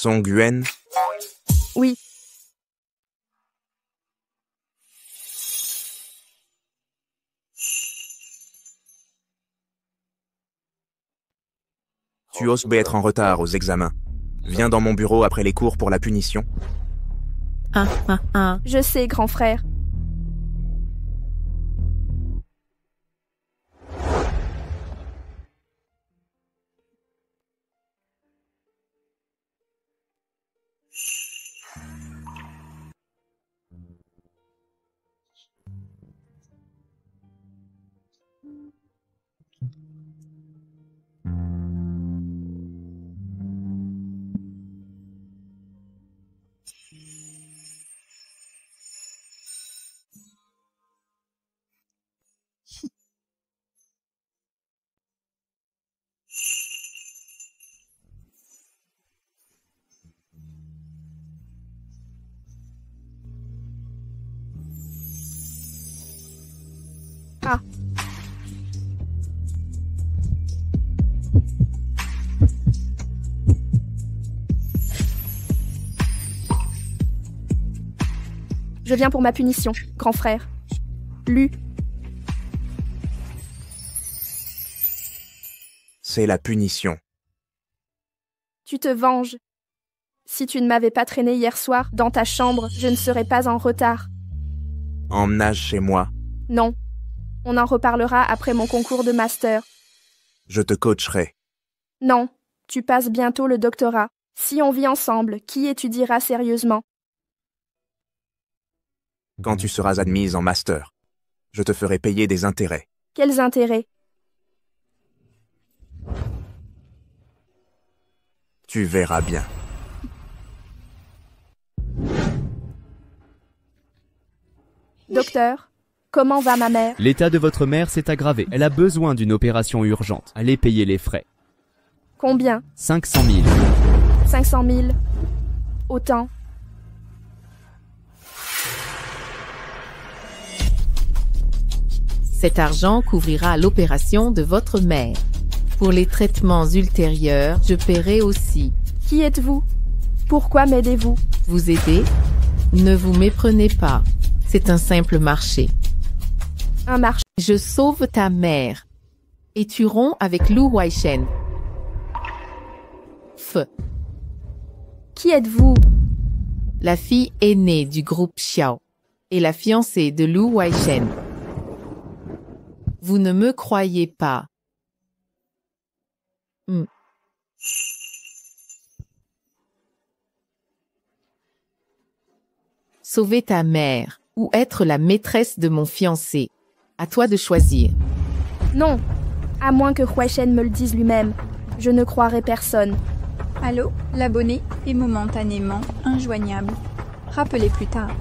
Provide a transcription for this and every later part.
Song Yuan, Oui. tu oses être en retard aux examens. Viens dans mon bureau après les cours pour la punition. Je sais, grand frère. Ah. Je viens pour ma punition, grand frère. Lu. C'est la punition. Tu te venges. Si tu ne m'avais pas traîné hier soir dans ta chambre, je ne serais pas en retard. Emmenage chez moi. Non. On en reparlera après mon concours de master. Je te coacherai. Non. Tu passes bientôt le doctorat. Si on vit ensemble, qui étudiera sérieusement? Quand tu seras admise en master, je te ferai payer des intérêts. Quels intérêts? Tu verras bien. Docteur, comment va ma mère? L'état de votre mère s'est aggravé. Elle a besoin d'une opération urgente. Allez payer les frais. Combien? 500 000. 500 000. Autant. Cet argent couvrira l'opération de votre mère. Pour les traitements ultérieurs, je paierai aussi. Qui êtes-vous? Pourquoi m'aidez-vous? Vous aider? Ne vous méprenez pas. C'est un simple marché. Un marché. Je sauve ta mère. Et tu romps avec Lu Huaishen. Qui êtes-vous? La fille aînée du groupe Xiao. Et la fiancée de Lu Huaishen. Vous ne me croyez pas. Sauver ta mère ou être la maîtresse de mon fiancé. À toi de choisir. Non. À moins que Huaishen me le dise lui-même. Je ne croirai personne. Allô, l'abonné est momentanément injoignable. Rappelez plus tard.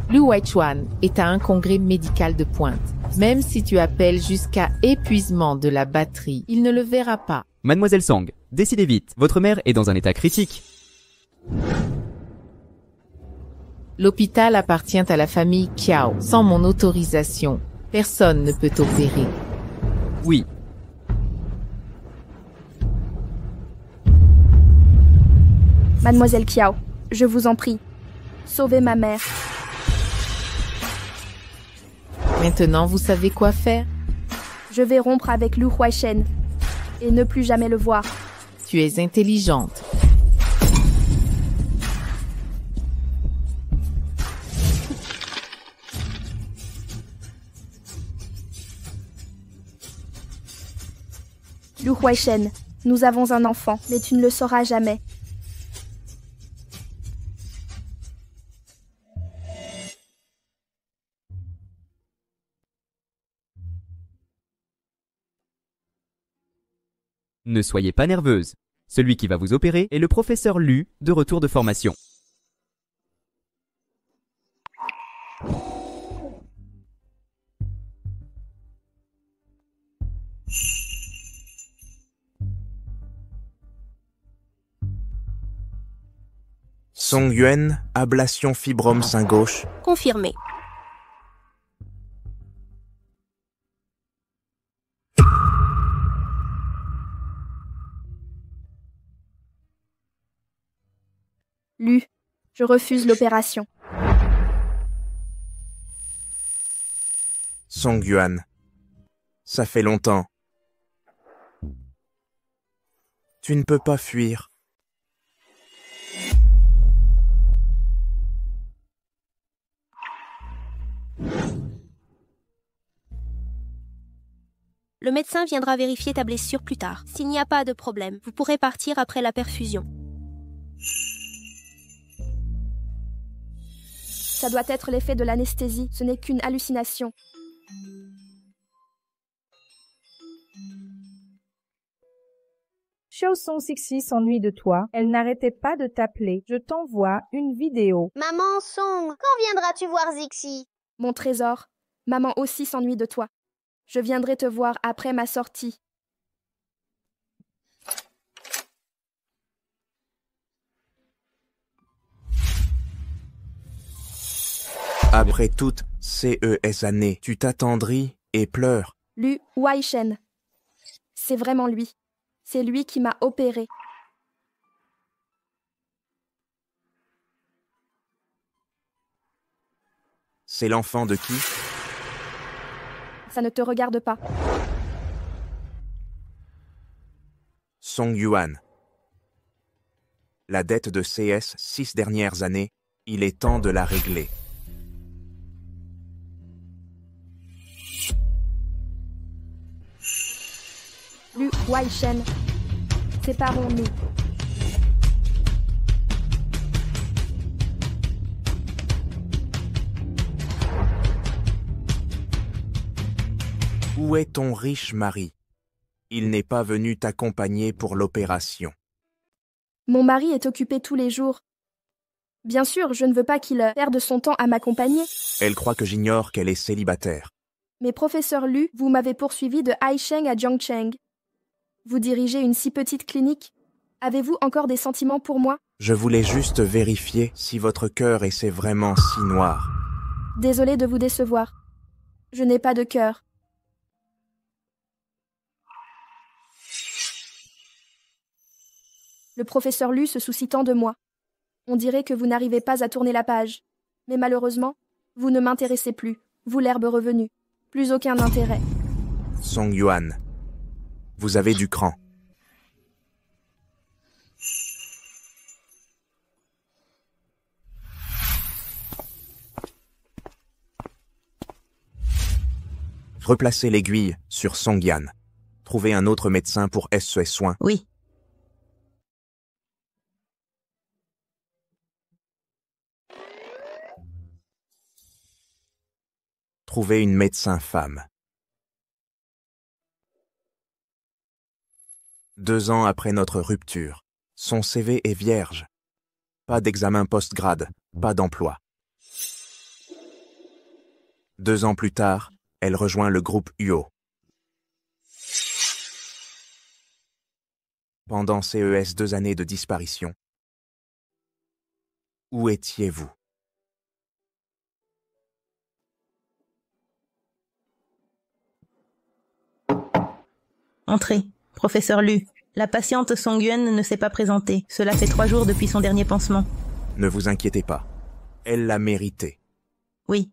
Lu Huaichuan est à un congrès médical de pointe. Même si tu appelles jusqu'à épuisement de la batterie, il ne le verra pas. Mademoiselle Song, décidez vite. Votre mère est dans un état critique. L'hôpital appartient à la famille Kiao. Sans mon autorisation, personne ne peut opérer. Oui. Mademoiselle Kiao, je vous en prie. Sauvez ma mère. Maintenant, vous savez quoi faire? Je vais rompre avec Lu Huaishen et ne plus jamais le voir. Tu es intelligente. Lu Huaishen, nous avons un enfant, mais tu ne le sauras jamais. Ne soyez pas nerveuse. Celui qui va vous opérer est le professeur Lu, de retour de formation. Song Yuan, ablation fibrome sein gauche. Confirmé. Lu, je refuse l'opération. Songyuan. Ça fait longtemps. Tu ne peux pas fuir. Le médecin viendra vérifier ta blessure plus tard. S'il n'y a pas de problème, vous pourrez partir après la perfusion. Ça doit être l'effet de l'anesthésie, ce n'est qu'une hallucination. Chausson Sixi s'ennuie de toi. Elle n'arrêtait pas de t'appeler. Je t'envoie une vidéo. Maman Song, quand viendras-tu voir Zixi? Mon trésor, maman aussi s'ennuie de toi. Je viendrai te voir après ma sortie. Après toutes ces années, tu t'attendris et pleures. Lu Waishen. C'est vraiment lui. C'est lui qui m'a opéré. C'est l'enfant de qui? Ça ne te regarde pas. Songyuan. La dette de CS 6 dernières années, il est temps de la régler. Lu Waishen. Séparons-nous. Où est ton riche mari? Il n'est pas venu t'accompagner pour l'opération. Mon mari est occupé tous les jours. Bien sûr, je ne veux pas qu'il perde son temps à m'accompagner. Elle croit que j'ignore qu'elle est célibataire. Mais professeur Lu, vous m'avez poursuivi de Haisheng à Jiangcheng. Vous dirigez une si petite clinique. Avez-vous encore des sentiments pour moi? Je voulais juste vérifier si votre cœur était vraiment si noir. Désolée de vous décevoir. Je n'ai pas de cœur. Le professeur Lu se soucie tant de moi. On dirait que vous n'arrivez pas à tourner la page. Mais malheureusement, vous ne m'intéressez plus. Vous l'herbe revenue. Plus aucun intérêt. Songyuan. Vous avez du cran. Replacez l'aiguille sur Songyan. Trouvez un autre médecin pour ce soin. Oui. Trouvez une médecin femme. 2 ans après notre rupture, son CV est vierge. Pas d'examen post-grade, pas d'emploi. 2 ans plus tard, elle rejoint le groupe UO. Pendant ces 2 années de disparition, où étiez-vous? Entrez. Professeur Lu, la patiente Songyuan ne s'est pas présentée. Cela fait 3 jours depuis son dernier pansement. Ne vous inquiétez pas. Elle l'a mérité. Oui.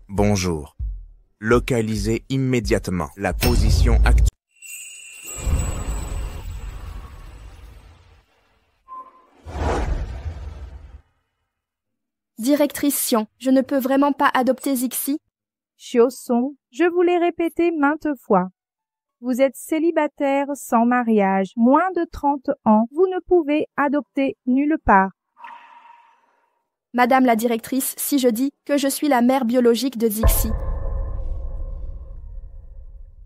Bonjour. Localisez immédiatement la position actuelle. Directrice Xian, je ne peux vraiment pas adopter Zixi. Chausson, je vous l'ai répété maintes fois. Vous êtes célibataire sans mariage, moins de 30 ans, vous ne pouvez adopter nulle part. Madame la directrice, si je dis que je suis la mère biologique de Zixi.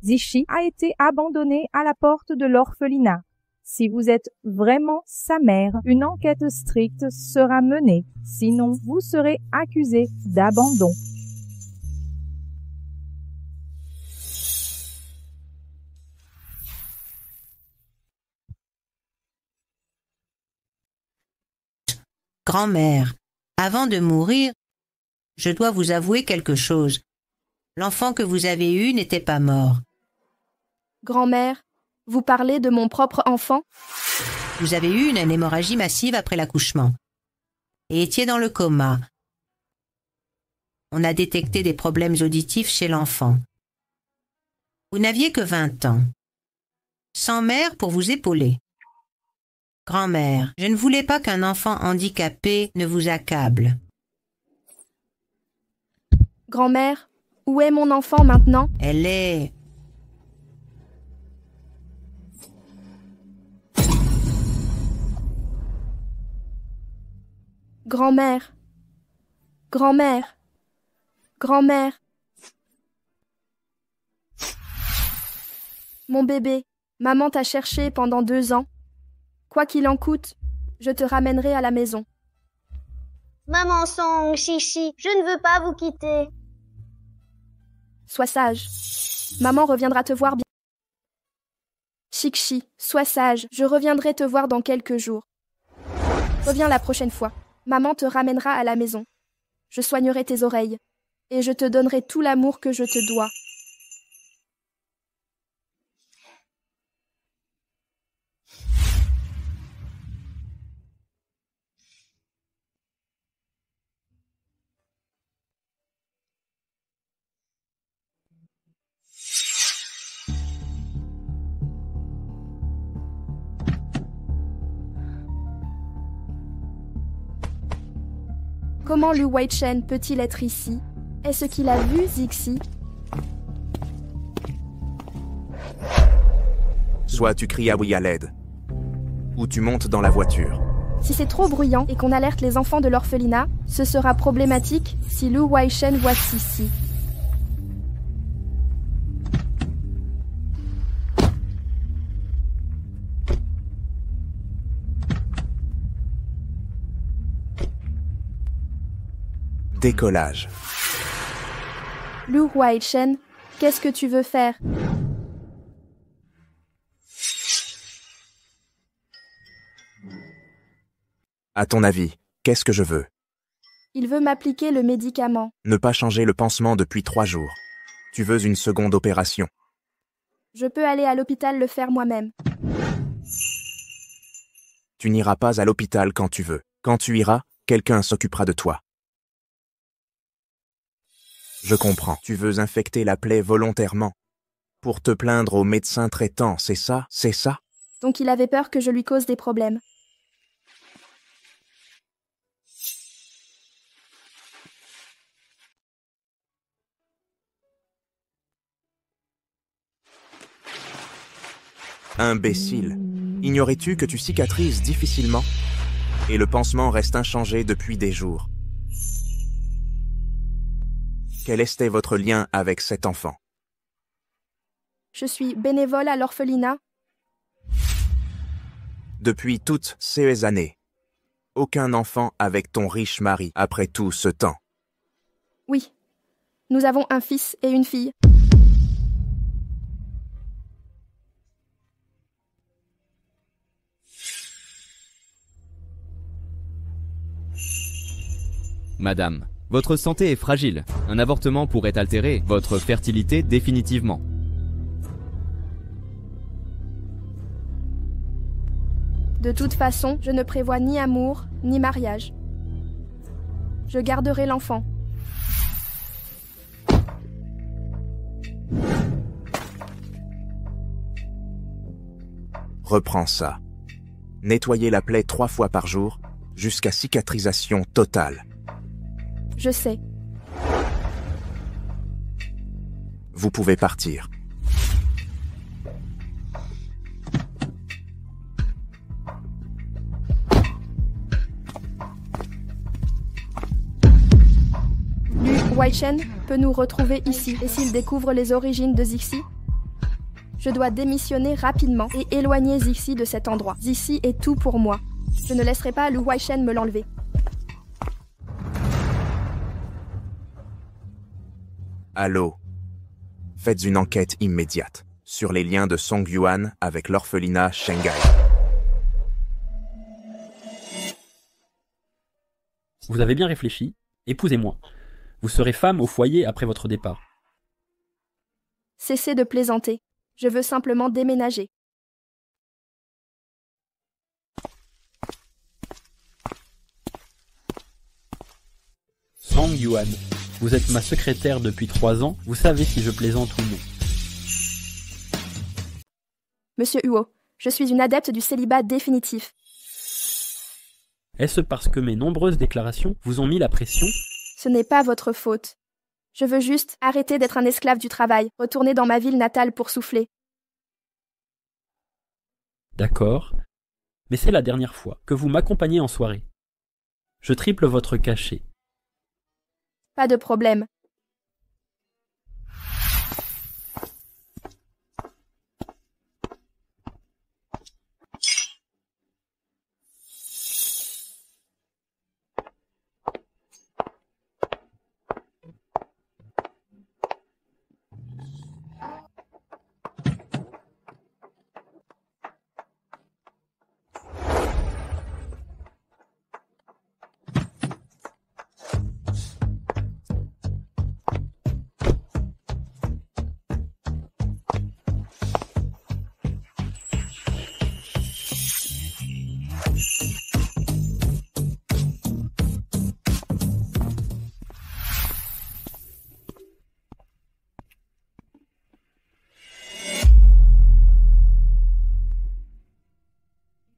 Zixi a été abandonnée à la porte de l'orphelinat. Si vous êtes vraiment sa mère, une enquête stricte sera menée. Sinon, vous serez accusé d'abandon. Grand-mère, avant de mourir, je dois vous avouer quelque chose. L'enfant que vous avez eu n'était pas mort. Grand-mère, vous parlez de mon propre enfant? Vous avez eu une hémorragie massive après l'accouchement et étiez dans le coma. On a détecté des problèmes auditifs chez l'enfant. Vous n'aviez que 20 ans. Sans mère pour vous épauler. Grand-mère, je ne voulais pas qu'un enfant handicapé ne vous accable. Grand-mère, où est mon enfant maintenant? Elle est... Grand-mère. Grand-mère. Grand-mère. Mon bébé, maman t'a cherché pendant 2 ans. Quoi qu'il en coûte, je te ramènerai à la maison. Maman Song, Chichi, je ne veux pas vous quitter. Sois sage. Maman reviendra te voir bien. Chichi, sois sage, je reviendrai te voir dans quelques jours. Reviens la prochaine fois. Maman te ramènera à la maison. Je soignerai tes oreilles. Et je te donnerai tout l'amour que je te dois. Comment Lu Wei-Chen peut-il être ici? Est-ce qu'il a vu Zixi? Soit tu cries à oui à l'aide, ou tu montes dans la voiture. Si c'est trop bruyant et qu'on alerte les enfants de l'orphelinat, ce sera problématique si Lu Wei-Chen voit Sissi. Décollage. Lu Wei-Chen, qu'est-ce que tu veux faire? À ton avis, qu'est-ce que je veux? Il veut m'appliquer le médicament. Ne pas changer le pansement depuis 3 jours. Tu veux une seconde opération. Je peux aller à l'hôpital le faire moi-même. Tu n'iras pas à l'hôpital quand tu veux. Quand tu iras, quelqu'un s'occupera de toi. Je comprends. Tu veux infecter la plaie volontairement. Pour te plaindre au médecin traitant, c'est ça? C'est ça? Donc il avait peur que je lui cause des problèmes. Imbécile. Ignorais-tu que tu cicatrises difficilement? Et le pansement reste inchangé depuis des jours. Quel était votre lien avec cet enfant? Je suis bénévole à l'orphelinat. Depuis toutes ces années. Aucun enfant avec ton riche mari après tout ce temps. Oui. Nous avons un fils et une fille. Madame, votre santé est fragile. Un avortement pourrait altérer votre fertilité définitivement. De toute façon, je ne prévois ni amour, ni mariage. Je garderai l'enfant. Reprends ça. Nettoyez la plaie 3 fois par jour, jusqu'à cicatrisation totale. Je sais. Vous pouvez partir. Lu Wei-Chen peut nous retrouver ici. Et s'il découvre les origines de Zixi? Je dois démissionner rapidement et éloigner Zixi de cet endroit. Zixi est tout pour moi. Je ne laisserai pas Lu Wei-Chen me l'enlever. Allô? Faites une enquête immédiate sur les liens de Song Yuan avec l'orphelinat Shanghai. Vous avez bien réfléchi, épousez-moi. Vous serez femme au foyer après votre départ. Cessez de plaisanter. Je veux simplement déménager. Song Yuan, vous êtes ma secrétaire depuis 3 ans, vous savez si je plaisante ou non. Monsieur Huo, je suis une adepte du célibat définitif. Est-ce parce que mes nombreuses déclarations vous ont mis la pression? Ce n'est pas votre faute. Je veux juste arrêter d'être un esclave du travail, retourner dans ma ville natale pour souffler. D'accord, mais c'est la dernière fois que vous m'accompagnez en soirée. Je triple votre cachet. Pas de problème.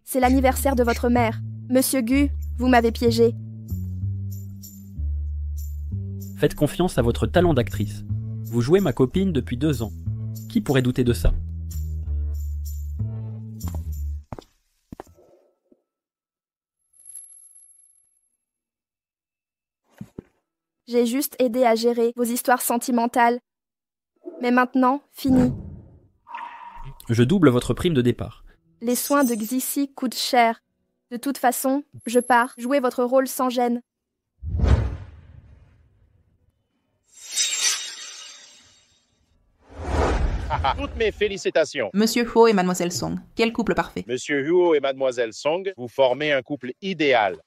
C'est l'anniversaire de votre mère. Monsieur Gu, vous m'avez piégé. Faites confiance à votre talent d'actrice. Vous jouez ma copine depuis 2 ans. Qui pourrait douter de ça? J'ai juste aidé à gérer vos histoires sentimentales. Mais maintenant, fini. Je double votre prime de départ. Les soins de Xixi coûtent cher. De toute façon, je pars. Jouez votre rôle sans gêne. Toutes mes félicitations. Monsieur Huo et Mademoiselle Song, quel couple parfait. Monsieur Huo et Mademoiselle Song, vous formez un couple idéal.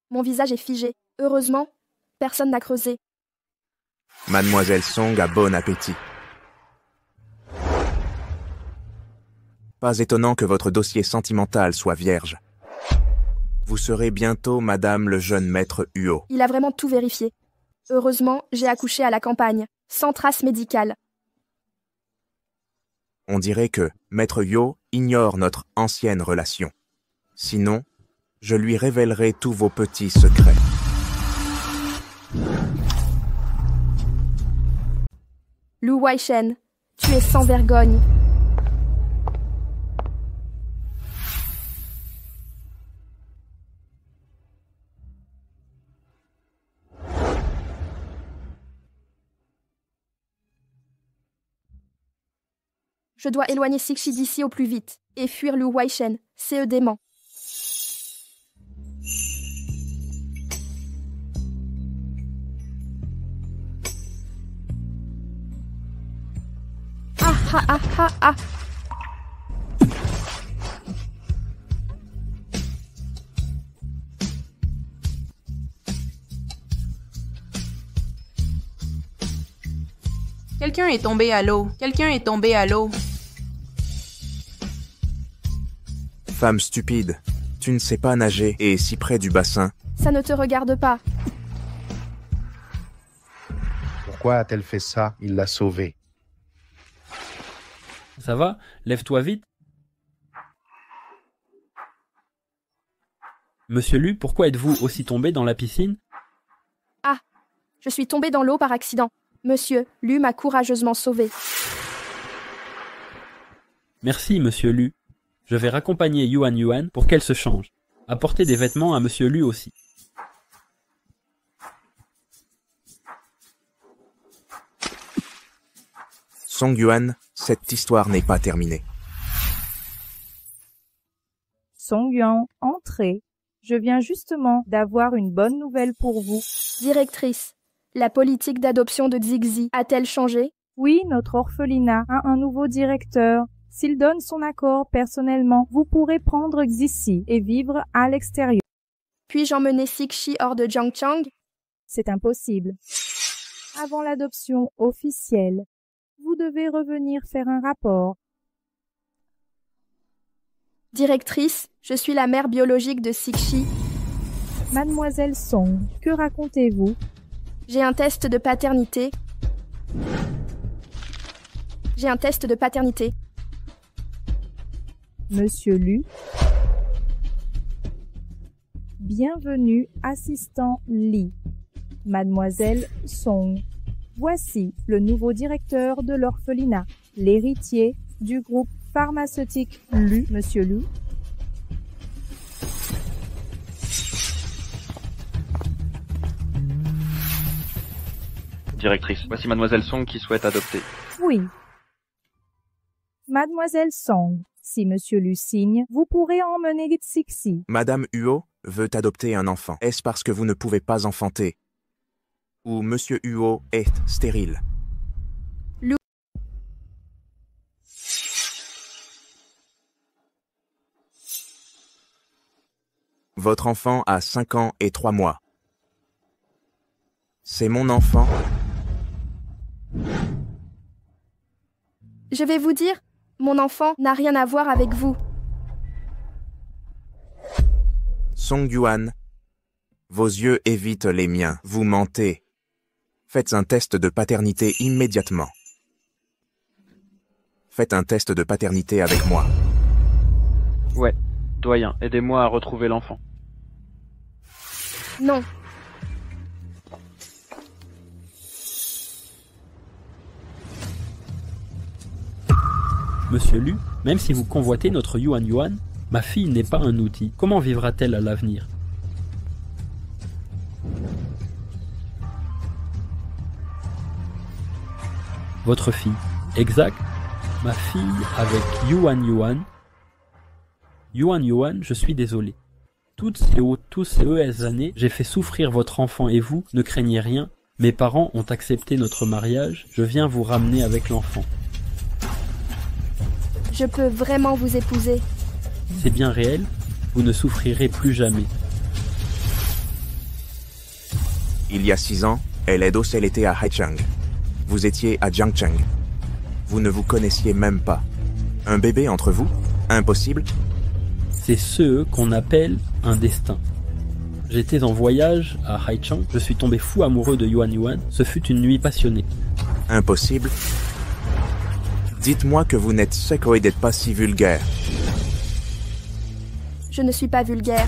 Mon visage est figé. Heureusement, personne n'a creusé. Mademoiselle Song a bon appétit. Pas étonnant que votre dossier sentimental soit vierge. Vous serez bientôt Madame le jeune maître Huo. Il a vraiment tout vérifié. Heureusement, j'ai accouché à la campagne, sans trace médicale. On dirait que maître Huo ignore notre ancienne relation. Sinon, je lui révélerai tous vos petits secrets. Lu Waishen, tu es sans vergogne. Je dois éloigner Cixi d'ici au plus vite et fuir Lu Waishen, c'est eux dément. Ah ah ah ah ah. Quelqu'un est tombé à l'eau. Quelqu'un est tombé à l'eau. Femme stupide, tu ne sais pas nager et si près du bassin. Ça ne te regarde pas. Pourquoi a-t-elle fait ça? Il l'a sauvée. Ça va? Lève-toi vite. Monsieur Lu, pourquoi êtes-vous aussi tombé dans la piscine? Ah, je suis tombée dans l'eau par accident. Monsieur Lu m'a courageusement sauvée. Merci, Monsieur Lu. Je vais raccompagner Yuan Yuan pour qu'elle se change. Apportez des vêtements à Monsieur Lu aussi. Song Yuan, cette histoire n'est pas terminée. Song Yuan, entrez. Je viens justement d'avoir une bonne nouvelle pour vous. Directrice, la politique d'adoption de Xixi a-t-elle changé? Oui, notre orphelinat a un nouveau directeur. S'il donne son accord personnellement, vous pourrez prendre Xixi et vivre à l'extérieur. Puis-je emmener Cixi hors de Jiangchang? C'est impossible. Avant l'adoption officielle, vous devez revenir faire un rapport. Directrice, je suis la mère biologique de Cixi. Mademoiselle Song, que racontez-vous? J'ai un test de paternité. Monsieur Lu. Bienvenue, assistant Li. Mademoiselle Song. Voici le nouveau directeur de l'orphelinat, l'héritier du groupe pharmaceutique Lu, Monsieur Lu. Directrice, voici Mademoiselle Song qui souhaite adopter. Oui. Mademoiselle Song, si Monsieur Lu signe, vous pourrez emmener Cixi. Madame Huo veut adopter un enfant. Est-ce parce que vous ne pouvez pas enfanter? Ou Monsieur Huo est stérile? Votre enfant a 5 ans et 3 mois. C'est mon enfant. Je vais vous dire, mon enfant n'a rien à voir avec vous. Song Yuan, vos yeux évitent les miens. Vous mentez. Faites un test de paternité immédiatement. Faites un test de paternité avec moi. Ouais, doyen, aidez-moi à retrouver l'enfant. Non. Monsieur Lu, même si vous convoitez notre Yuan Yuan, ma fille n'est pas un outil. Comment vivra-t-elle à l'avenir? Votre fille. Exact. Ma fille avec Yuan Yuan. Yuan Yuan, je suis désolé. Toutes ces années, j'ai fait souffrir votre enfant et vous, ne craignez rien. Mes parents ont accepté notre mariage, je viens vous ramener avec l'enfant. Je peux vraiment vous épouser. C'est bien réel, vous ne souffrirez plus jamais. Il y a 6 ans, elle est elle était à Haichang. Vous étiez à Jiangcheng. Vous ne vous connaissiez même pas. Un bébé entre vous? Impossible? C'est ce qu'on appelle un destin. J'étais en voyage à Haichang, je suis tombé fou amoureux de Yuan Yuan, ce fut une nuit passionnée. Impossible? Dites-moi que vous n'êtes sec et d'être pas si vulgaire. Je ne suis pas vulgaire.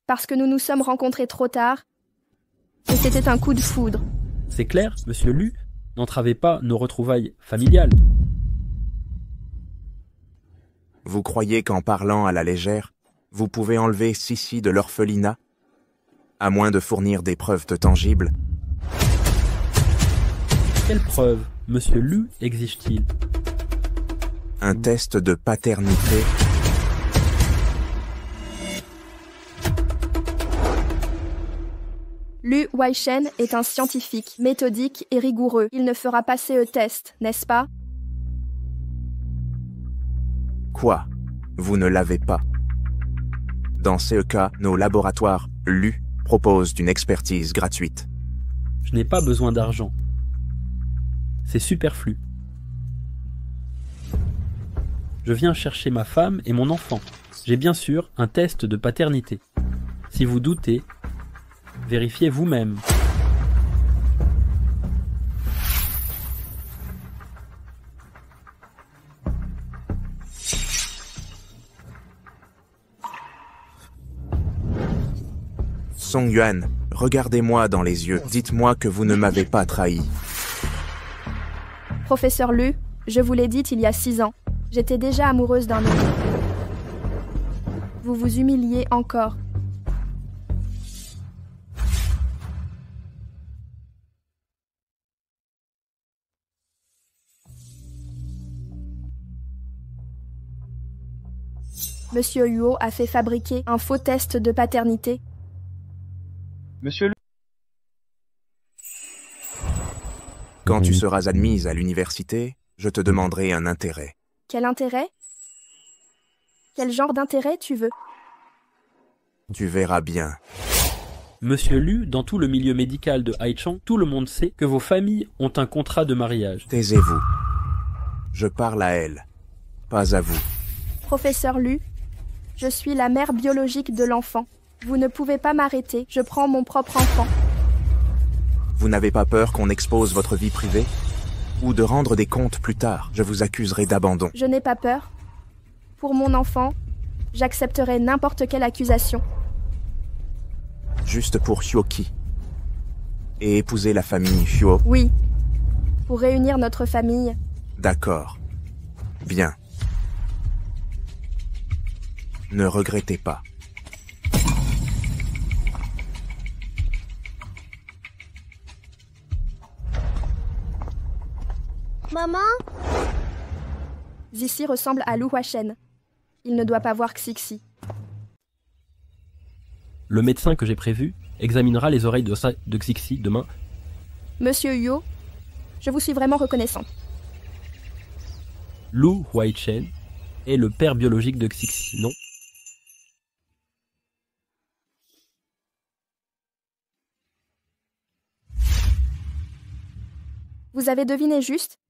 Parce que nous nous sommes rencontrés trop tard, et c'était un coup de foudre. C'est clair, monsieur Lu, n'entravez pas nos retrouvailles familiales. Vous croyez qu'en parlant à la légère, vous pouvez enlever Cixi de l'orphelinat, à moins de fournir des preuves tangibles? Quelles preuves, monsieur Lu, exige-t-il? Un test de paternité. Lu Weishen est un scientifique, méthodique et rigoureux. Il ne fera pas ce test, n'est-ce pas? Quoi? Vous ne l'avez pas. Dans ce cas, nos laboratoires Lu proposent une expertise gratuite. Je n'ai pas besoin d'argent. C'est superflu. Je viens chercher ma femme et mon enfant. J'ai bien sûr un test de paternité. Si vous doutez, vérifiez vous-même. Song Yuan, regardez-moi dans les yeux. Dites-moi que vous ne m'avez pas trahi. Professeur Lu, je vous l'ai dit il y a 6 ans. J'étais déjà amoureuse d'un autre. Vous vous humiliez encore. Monsieur Huo a fait fabriquer un faux test de paternité. Monsieur Lu. Quand tu seras admise à l'université, je te demanderai un intérêt. Quel intérêt? Quel genre d'intérêt tu veux? Tu verras bien. Monsieur Lu, dans tout le milieu médical de Haichang, tout le monde sait que vos familles ont un contrat de mariage. Taisez-vous. Je parle à elle, pas à vous. Professeur Lu, je suis la mère biologique de l'enfant. Vous ne pouvez pas m'arrêter, je prends mon propre enfant. Vous n'avez pas peur qu'on expose votre vie privée? Ou de rendre des comptes plus tard? Je vous accuserai d'abandon. Je n'ai pas peur. Pour mon enfant, j'accepterai n'importe quelle accusation. Juste pour Hyoki. Et épouser la famille Hyo. Oui. Pour réunir notre famille. D'accord. Bien. Ne regrettez pas. Maman? Zixi ressemble à Lu Huachen. Il ne doit pas voir Xixi. Le médecin que j'ai prévu examinera les oreilles de Xixi demain. Monsieur Yo, je vous suis vraiment reconnaissante. Lu Huaichen est le père biologique de Xixi, non? Vous avez deviné juste?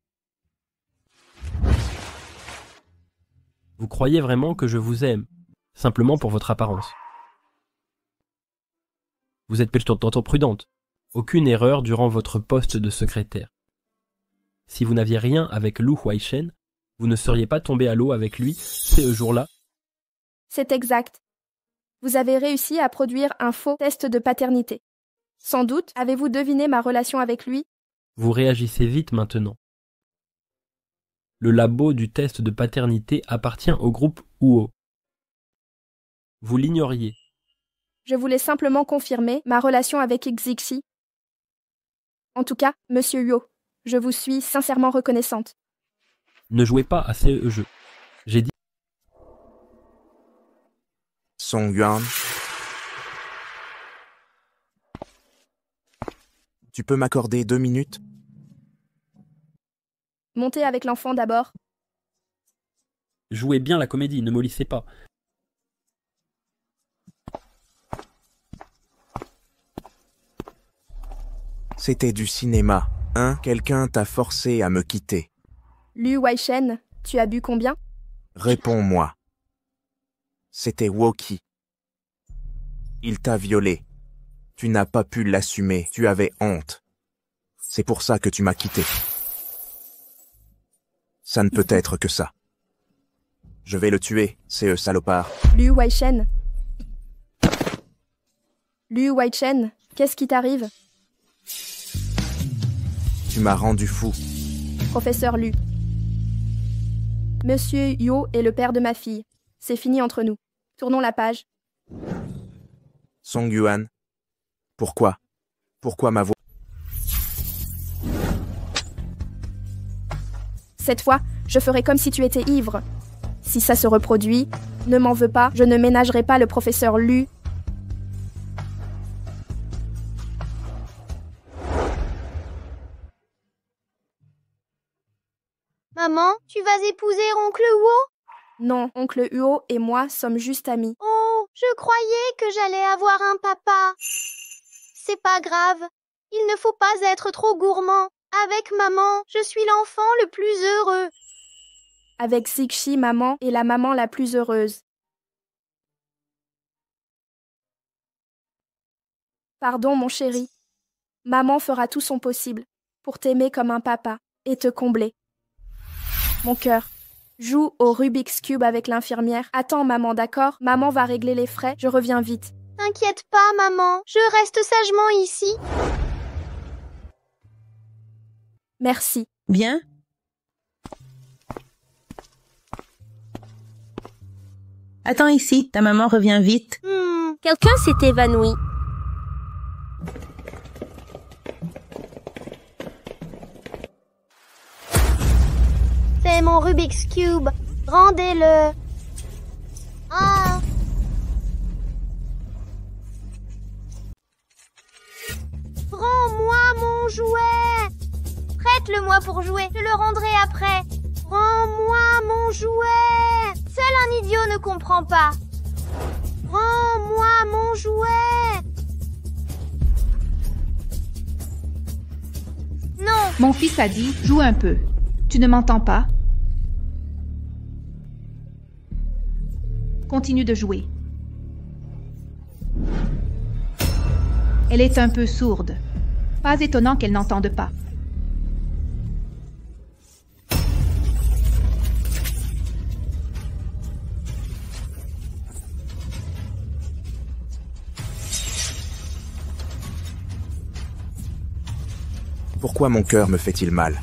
Vous croyez vraiment que je vous aime, simplement pour votre apparence? Vous êtes plutôt prudente. Aucune erreur durant votre poste de secrétaire. Si vous n'aviez rien avec Lu Huaichen, vous ne seriez pas tombé à l'eau avec lui ce jour-là? C'est exact. Vous avez réussi à produire un faux test de paternité. Sans doute avez-vous deviné ma relation avec lui? Vous réagissez vite maintenant. Le labo du test de paternité appartient au groupe Huo. Vous l'ignoriez. Je voulais simplement confirmer ma relation avec Xixi. En tout cas, Monsieur Yo, je vous suis sincèrement reconnaissante. Ne jouez pas à ces jeux. J'ai dit... Song Yuan. Tu peux m'accorder 2 minutes? Montez avec l'enfant d'abord. Jouez bien la comédie, ne mollissez pas. C'était du cinéma, hein? Quelqu'un t'a forcé à me quitter. Lu Huaichen, tu as bu combien? Réponds-moi. C'était Woki. Il t'a violé. Tu n'as pas pu l'assumer, tu avais honte. C'est pour ça que tu m'as quitté. Ça ne peut être que ça. Je vais le tuer, c'est salopard. Lu Huaichen. Lu Huaichen, qu'est-ce qui t'arrive? Tu m'as rendu fou. Professeur Lu. Monsieur Yo est le père de ma fille. C'est fini entre nous. Tournons la page. Song Yuan. Pourquoi? Pourquoi ma voix? Cette fois, je ferai comme si tu étais ivre. Si ça se reproduit, ne m'en veux pas, je ne ménagerai pas le professeur Lu. Maman, tu vas épouser oncle Huo? Non, oncle Huo et moi sommes juste amis. Oh, je croyais que j'allais avoir un papa. C'est pas grave. Il ne faut pas être trop gourmand. Avec maman, je suis l'enfant le plus heureux. Avec Xixi, maman est la maman la plus heureuse. Pardon, mon chéri. Maman fera tout son possible pour t'aimer comme un papa et te combler. Mon cœur, joue au Rubik's Cube avec l'infirmière. Attends, maman, d'accord? Maman va régler les frais, je reviens vite. T'inquiète pas, maman. Je reste sagement ici. Merci. Bien. Attends ici, ta maman revient vite. Quelqu'un s'est évanoui. C'est mon Rubik's Cube. Rendez-le. Ah. Rends-moi mon jouet. Prête-le-moi pour jouer, je le rendrai après. Rends-moi mon jouet. Seul un idiot ne comprend pas. Rends-moi mon jouet. Non. Mon fils a dit, joue un peu. Tu ne m'entends pas? Continue de jouer. Elle est un peu sourde. Pas étonnant qu'elle n'entende pas. Pourquoi mon cœur me fait-il mal?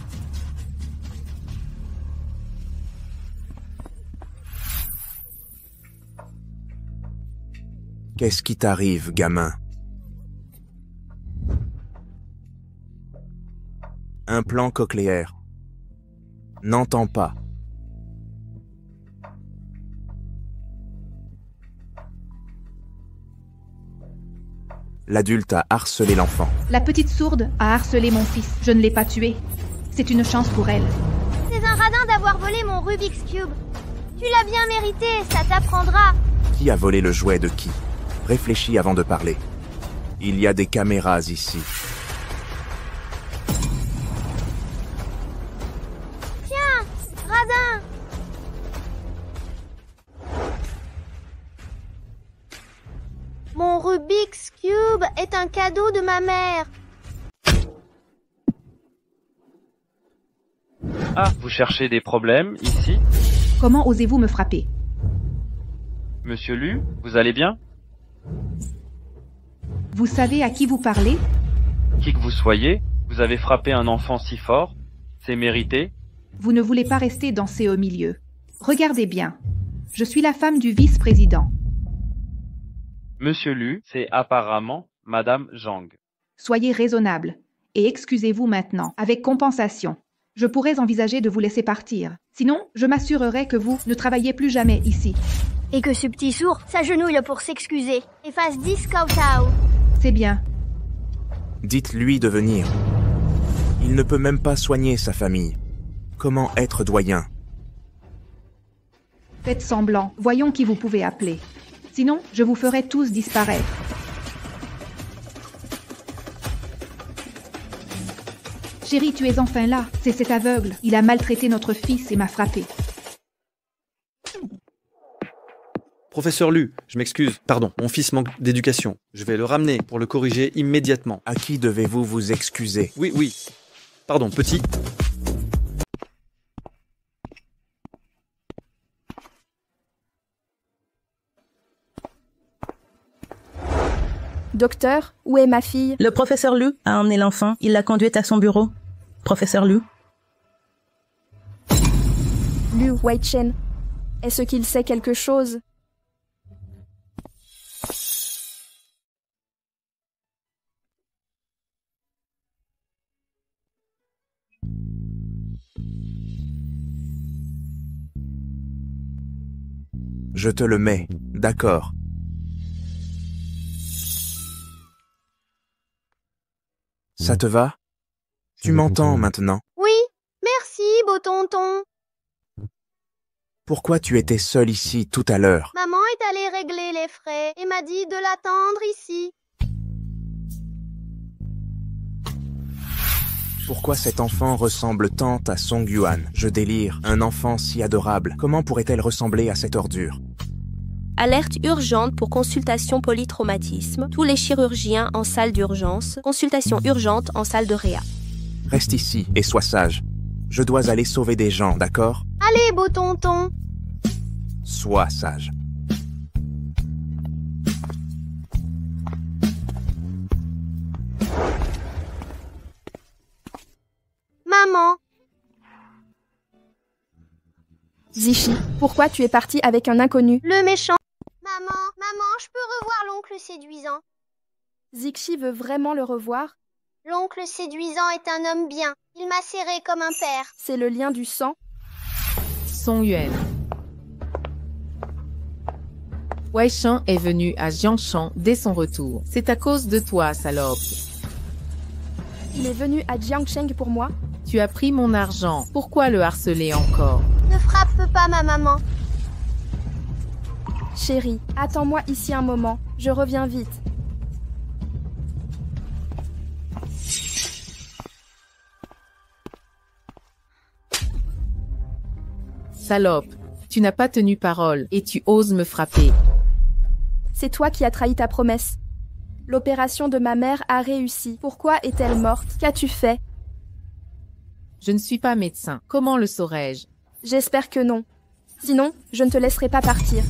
Qu'est-ce qui t'arrive, gamin? Implant cochléaire. N'entends pas. L'adulte a harcelé l'enfant. La petite sourde a harcelé mon fils. Je ne l'ai pas tué. C'est une chance pour elle. C'est un radin d'avoir volé mon Rubik's Cube. Tu l'as bien mérité, ça t'apprendra. Qui a volé le jouet de qui? Réfléchis avant de parler. Il y a des caméras ici. Tiens, radin. Mon Rubik's Cube est un cadeau de ma mère. Ah, vous cherchez des problèmes, ici? Comment osez-vous me frapper? Monsieur Lu, vous allez bien? Vous savez à qui vous parlez? Qui que vous soyez, vous avez frappé un enfant si fort. C'est mérité. Vous ne voulez pas rester dansé au milieu. Regardez bien. Je suis la femme du vice-président. Monsieur Lu, c'est apparemment Madame Zhang. Soyez raisonnable et excusez-vous maintenant, avec compensation. Je pourrais envisager de vous laisser partir. Sinon, je m'assurerai que vous ne travaillez plus jamais ici. Et que ce petit sourd s'agenouille pour s'excuser et fasse 10 kowtow. C'est bien. Dites-lui de venir. Il ne peut même pas soigner sa famille. Comment être doyen? Faites semblant. Voyons qui vous pouvez appeler. Sinon, je vous ferai tous disparaître. Chérie, tu es enfin là. C'est cet aveugle. Il a maltraité notre fils et m'a frappé. Professeur Lu, je m'excuse. Pardon, mon fils manque d'éducation. Je vais le ramener pour le corriger immédiatement. À qui devez-vous vous excuser? Oui. Pardon, petit. Docteur, où est ma fille? Le professeur Lu a emmené l'enfant. Il l'a conduite à son bureau. Professeur Lu. Lu Weichen. Est-ce qu'il sait quelque chose? Je te le mets, d'accord. Ça te va? Tu m'entends maintenant? Oui, merci, beau tonton. Pourquoi tu étais seul ici tout à l'heure? Maman est allée régler les frais et m'a dit de l'attendre ici. Pourquoi cet enfant ressemble tant à Song Yuan? Je délire, un enfant si adorable. Comment pourrait-elle ressembler à cette ordure? Alerte urgente pour consultation polytraumatisme. Tous les chirurgiens en salle d'urgence. Consultation urgente en salle de réa. Reste ici et sois sage. Je dois aller sauver des gens, d'accord? Allez, beau tonton. Sois sage. Maman. Zichi, pourquoi tu es parti avec un inconnu? Le méchant. Maman, je peux revoir l'oncle séduisant. Zixi veut vraiment le revoir? L'oncle séduisant est un homme bien. Il m'a serré comme un père. C'est le lien du sang? Song Yuan. Wei Shan est venu à Jiangshan dès son retour. C'est à cause de toi, salope. Il est venu à Jiangsheng pour moi? Tu as pris mon argent. Pourquoi le harceler encore? Ne frappe pas ma maman. Chérie, attends-moi ici un moment. Je reviens vite. Salope, tu n'as pas tenu parole et tu oses me frapper. C'est toi qui as trahi ta promesse. L'opération de ma mère a réussi. Pourquoi est-elle morte? Qu'as-tu fait? Je ne suis pas médecin. Comment le saurais-je? J'espère que non. Sinon, je ne te laisserai pas partir.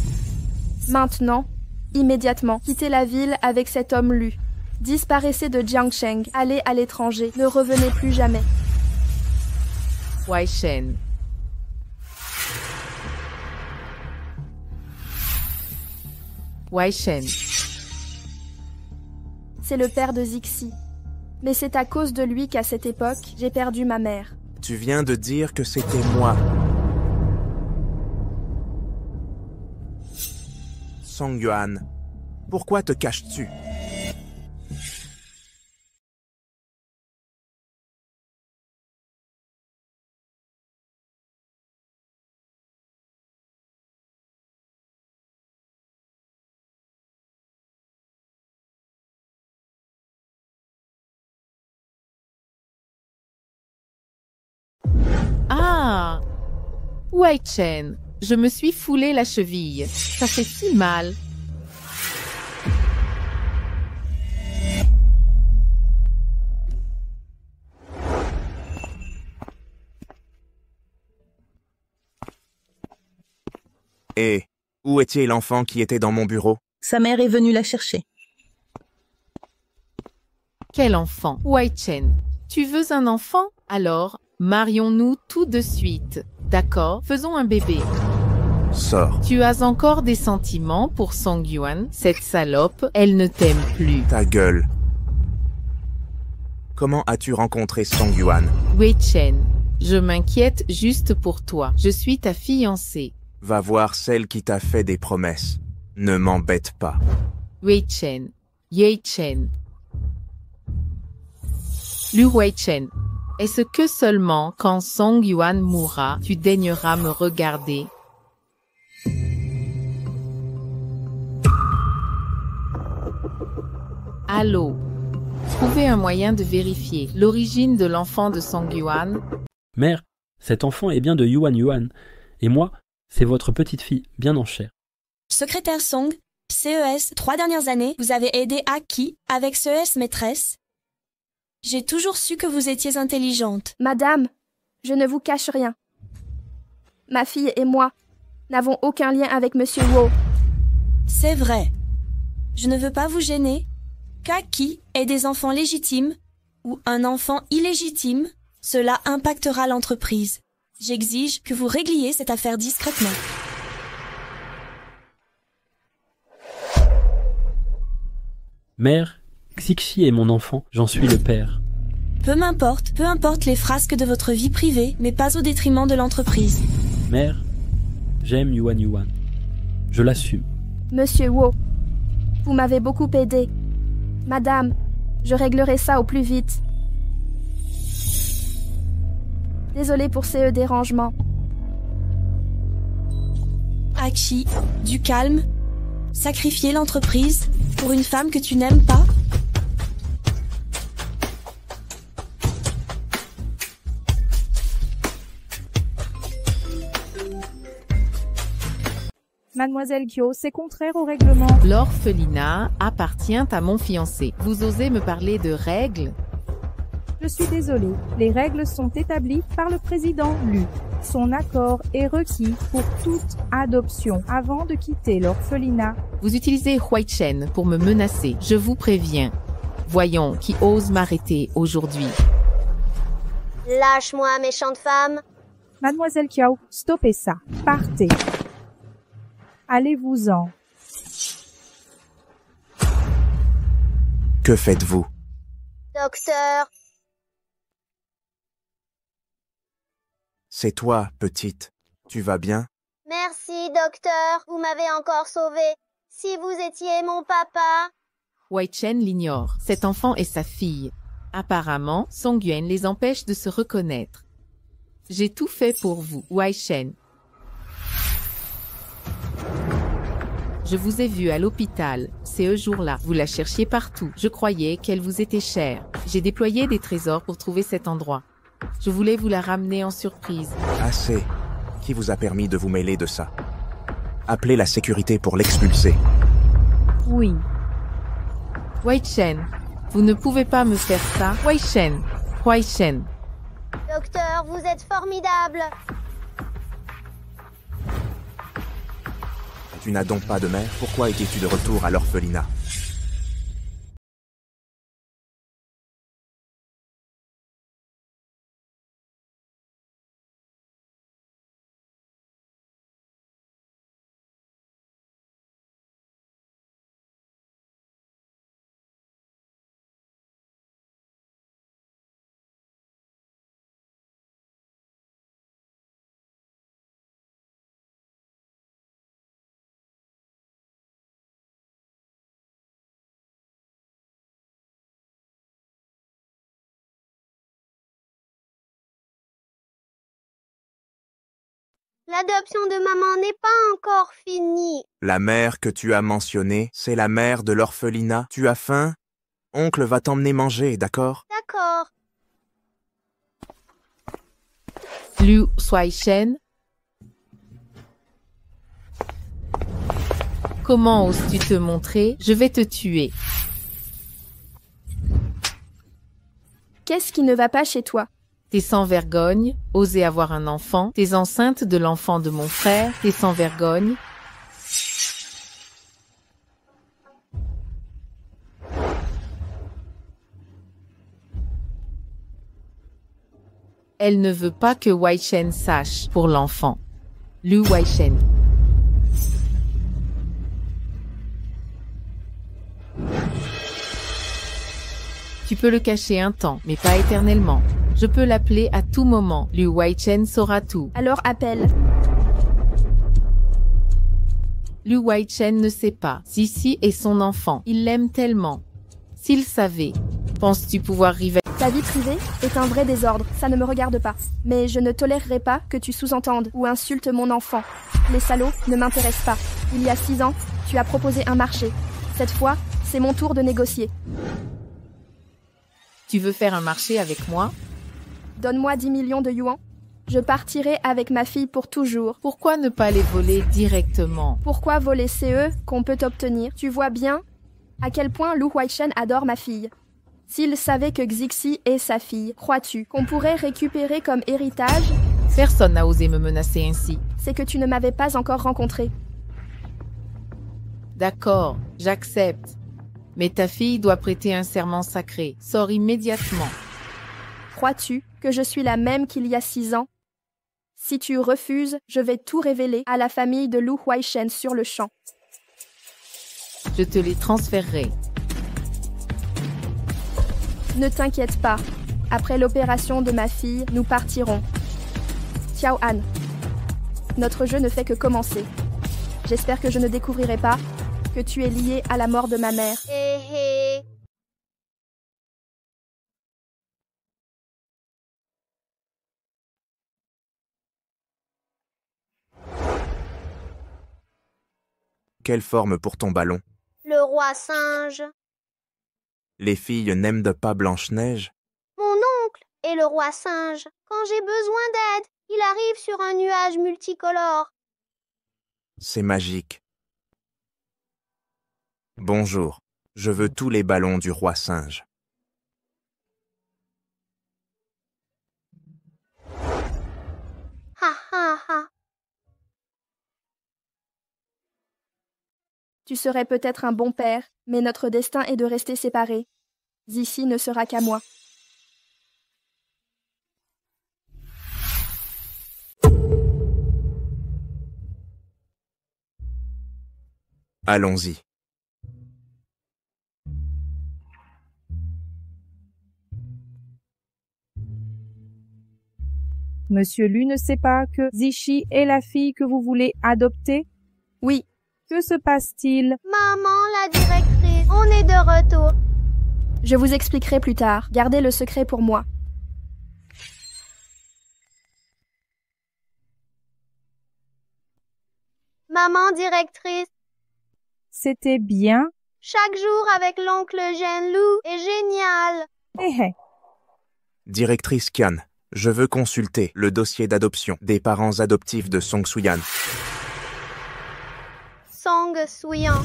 Maintenant, immédiatement, quittez la ville avec cet homme Lu. Disparaissez de Jiangsheng, allez à l'étranger, ne revenez plus jamais. Wei Shen. Wei Shen. C'est le père de Zixi. Mais c'est à cause de lui qu'à cette époque, j'ai perdu ma mère. Tu viens de dire que c'était moi. Song Yuan, pourquoi te caches-tu? Ah! Wei Chen, je me suis foulé la cheville. Ça fait si mal. Et où était l'enfant qui était dans mon bureau? Sa mère est venue la chercher. Quel enfant? Wei Chen, tu veux un enfant? Alors, marions-nous tout de suite. D'accord? Faisons un bébé. Sors. Tu as encore des sentiments pour Song Yuan? Cette salope, elle ne t'aime plus. Ta gueule. Comment as-tu rencontré Song Yuan? Wei Chen, je m'inquiète juste pour toi. Je suis ta fiancée. Va voir celle qui t'a fait des promesses. Ne m'embête pas. Wei Chen, Ye Chen. Lu Wei Chen, est-ce que seulement quand Song Yuan mourra, tu daigneras me regarder? Allô? Trouvez un moyen de vérifier l'origine de l'enfant de Song Yuan. Mère, cet enfant est bien de Yuan Yuan. Et moi, c'est votre petite fille, bien en chair. Secrétaire Song, CES, 3 dernières années, vous avez aidé Aki avec CES maîtresse. J'ai toujours su que vous étiez intelligente. Madame, je ne vous cache rien. Ma fille et moi n'avons aucun lien avec Monsieur Wu. C'est vrai. Je ne veux pas vous gêner. Qu'Aki ait des enfants légitimes ou un enfant illégitime, cela impactera l'entreprise. J'exige que vous régliez cette affaire discrètement. Mère, Xixi est mon enfant, j'en suis le père. Peu importe les frasques de votre vie privée, mais pas au détriment de l'entreprise. Mère, j'aime Yuan Yuan. Je l'assume. Monsieur Wu, vous m'avez beaucoup aidé. Madame, je réglerai ça au plus vite. Désolée pour ces dérangements. Aki, du calme. Sacrifier l'entreprise pour une femme que tu n'aimes pas? Mademoiselle Kyo, c'est contraire au règlement. L'orphelinat appartient à mon fiancé. Vous osez me parler de règles? Je suis désolée. Les règles sont établies par le président Lu. Son accord est requis pour toute adoption avant de quitter l'orphelinat. Vous utilisez Wei Chen pour me menacer. Je vous préviens. Voyons qui ose m'arrêter aujourd'hui. Lâche-moi, méchante femme. Mademoiselle Kiao, stoppez ça. Partez. Allez-vous-en. Que faites-vous? Docteur. C'est toi, petite. Tu vas bien? Merci, docteur. Vous m'avez encore sauvée. Si vous étiez mon papa. Wei Chen l'ignore. Cet enfant est sa fille. Apparemment, Songyuan les empêche de se reconnaître. J'ai tout fait pour vous, Wai Shen. Je vous ai vu à l'hôpital, ce jour-là. Vous la cherchiez partout. Je croyais qu'elle vous était chère. J'ai déployé des trésors pour trouver cet endroit. Je voulais vous la ramener en surprise. Assez. Qui vous a permis de vous mêler de ça? Appelez la sécurité pour l'expulser. Oui. Wai Shen, vous ne pouvez pas me faire ça. Wai Shen. Wai Shen. Docteur, vous êtes formidable. Tu n'as donc pas de mère? Pourquoi étais-tu de retour à l'orphelinat? L'adoption de maman n'est pas encore finie. La mère que tu as mentionnée, c'est la mère de l'orphelinat. Tu as faim? Oncle va t'emmener manger, d'accord? D'accord. Liu Shuaishen. Comment oses-tu te montrer? Je vais te tuer. Qu'est-ce qui ne va pas chez toi? T'es sans vergogne, oser avoir un enfant, t'es enceinte de l'enfant de mon frère, t'es sans vergogne. Elle ne veut pas que Wai Shen sache pour l'enfant. Liu Wai Shen. Tu peux le cacher un temps, mais pas éternellement. Je peux l'appeler à tout moment. Liu Wai Shen saura tout. Alors appelle. Liu Wai Shen ne sait pas. Zizi est son enfant. Il l'aime tellement. S'il savait, penses-tu pouvoir rivaliser? Ta vie privée est un vrai désordre. Ça ne me regarde pas. Mais je ne tolérerai pas que tu sous-entendes ou insultes mon enfant. Les salauds ne m'intéressent pas. Il y a 6 ans, tu as proposé un marché. Cette fois, c'est mon tour de négocier. Tu veux faire un marché avec moi? Donne-moi 10 millions de yuans. Je partirai avec ma fille pour toujours. Pourquoi ne pas les voler directement? Pourquoi voler CE qu'on peut obtenir? Tu vois bien à quel point Liu Huaishen adore ma fille. S'il savait que Xixi est sa fille, crois-tu qu'on pourrait récupérer comme héritage? Personne n'a osé me menacer ainsi. C'est que tu ne m'avais pas encore rencontré. D'accord, j'accepte. Mais ta fille doit prêter un serment sacré. Sors immédiatement. Crois-tu que je suis la même qu'il y a 6 ans? Si tu refuses, je vais tout révéler à la famille de Liu Huaishen sur le champ. Je te les transférerai. Ne t'inquiète pas. Après l'opération de ma fille, nous partirons. Xiao Han. Notre jeu ne fait que commencer. J'espère que je ne découvrirai pas que tu es lié à la mort de ma mère. Quelle forme pour ton ballon? Le roi singe. Les filles n'aiment pas Blanche-Neige? Mon oncle est le roi singe. Quand j'ai besoin d'aide, il arrive sur un nuage multicolore. C'est magique. Bonjour, je veux tous les ballons du roi singe. Ha ha ha. Tu serais peut-être un bon père, mais notre destin est de rester séparés. Zizi ne sera qu'à moi. Allons-y. Monsieur Lu ne sait pas que Zichi est la fille que vous voulez adopter? Oui. Que se passe-t-il? Maman, la directrice, on est de retour. Je vous expliquerai plus tard. Gardez le secret pour moi. Maman directrice, C'était bien. chaque jour avec l'oncle Genlou est génial. Hé hé. Directrice Kian, je veux consulter le dossier d'adoption des parents adoptifs de Song Suyan. Song Suyan.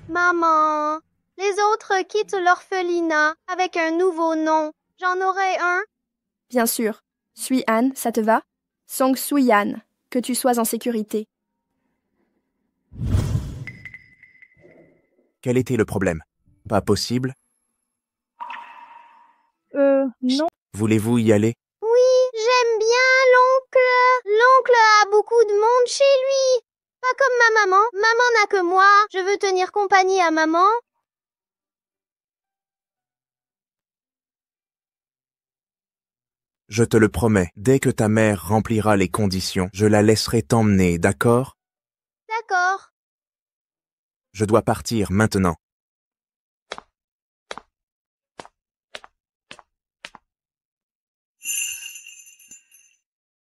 Maman, les autres quittent l'orphelinat avec un nouveau nom. J'en aurai un. Bien sûr. Sui-an, ça te va? Song Sui-an, que tu sois en sécurité. Quel était le problème? Pas possible? Non. Voulez-vous y aller? Oui, j'aime bien l'oncle. L'oncle a beaucoup de monde chez lui. Pas comme ma maman. Maman n'a que moi. Je veux tenir compagnie à maman. Je te le promets, dès que ta mère remplira les conditions, je la laisserai t'emmener, d'accord? D'accord. Je dois partir maintenant.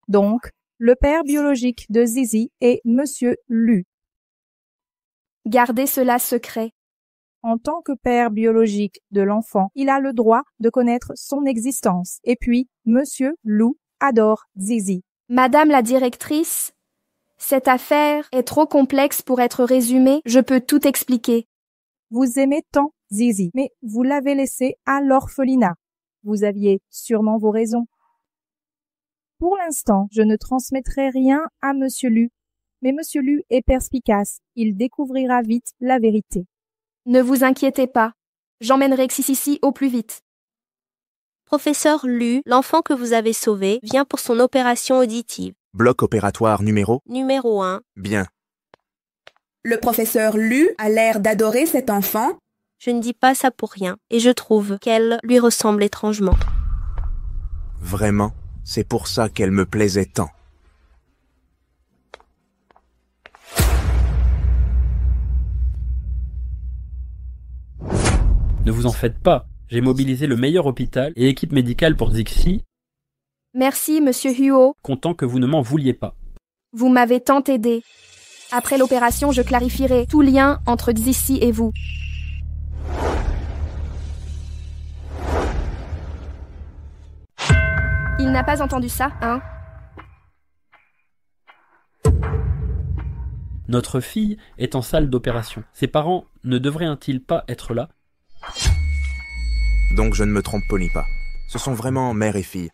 Donc, le père biologique de Zizi est Monsieur Lu. Gardez cela secret. En tant que père biologique de l'enfant, il a le droit de connaître son existence. Et puis, Monsieur Lu adore Zizi. Madame la directrice, cette affaire est trop complexe pour être résumée. Je peux tout expliquer. Vous aimez tant Zizi, mais vous l'avez laissé à l'orphelinat. Vous aviez sûrement vos raisons. Pour l'instant, je ne transmettrai rien à Monsieur Lu, mais Monsieur Lu est perspicace. Il découvrira vite la vérité. Ne vous inquiétez pas. J'emmènerai Xisisi au plus vite. Professeur Lu, l'enfant que vous avez sauvé, vient pour son opération auditive. Bloc opératoire numéro? Numéro 1. Bien. Le professeur Lu a l'air d'adorer cet enfant. Je ne dis pas ça pour rien, et je trouve qu'elle lui ressemble étrangement. Vraiment, c'est pour ça qu'elle me plaisait tant. Ne vous en faites pas. J'ai mobilisé le meilleur hôpital et équipe médicale pour Zixi, Merci, Monsieur Huo. content que vous ne m'en vouliez pas. Vous m'avez tant aidé. Après l'opération, je clarifierai tout lien entre Xissi et vous. Il n'a pas entendu ça, hein? Notre fille est en salle d'opération. Ses parents ne devraient-ils pas être là? Donc je ne me trompe pas. Ce sont vraiment mère et fille.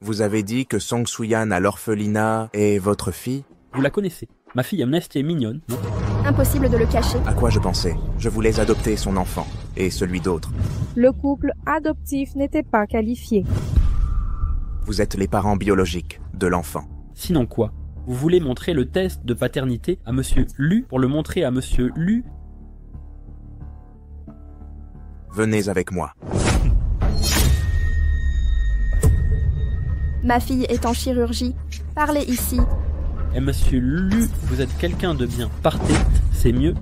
Vous avez dit que Song Suyan à l'orphelinat est votre fille? Vous la connaissez. Ma fille Amnesty est mignonne, non? Impossible de le cacher. À quoi je pensais? Je voulais adopter son enfant, et celui d'autre. Le couple adoptif n'était pas qualifié. Vous êtes les parents biologiques de l'enfant. Sinon quoi? Vous voulez montrer le test de paternité à Monsieur Lu pour le montrer à Monsieur Lu? Venez avec moi. Ma fille est en chirurgie. Parlez ici. Et Monsieur Lu, vous êtes quelqu'un de bien. Partez, c'est mieux.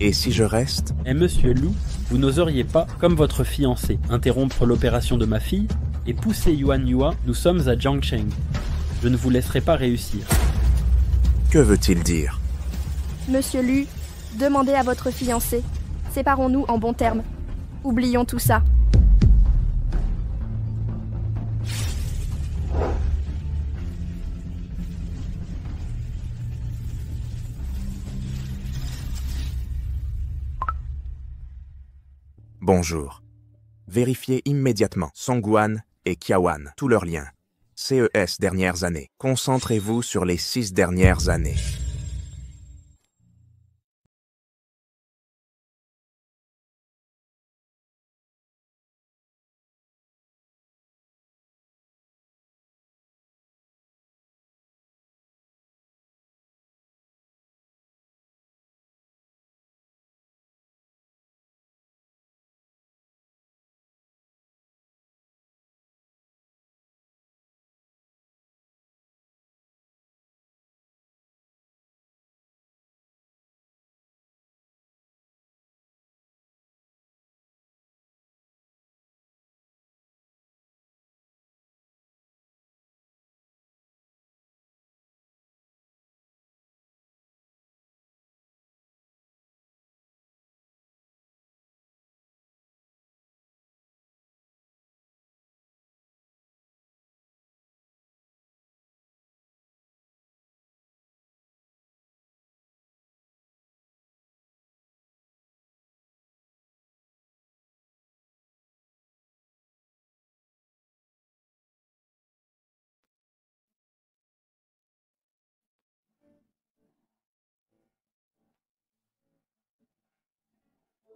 Et si je reste? Et Monsieur Lu, vous n'oseriez pas, comme votre fiancé, interrompre l'opération de ma fille et pousser Yuan Yua, nous sommes à Jiangcheng. Je ne vous laisserai pas réussir. Que veut-il dire? Monsieur Lu, demandez à votre fiancé. Séparons-nous en bons termes. Oublions tout ça. Bonjour. Vérifiez immédiatement Songguan et Kiawan, tous leurs liens. CES dernières années. Concentrez-vous sur les 6 dernières années.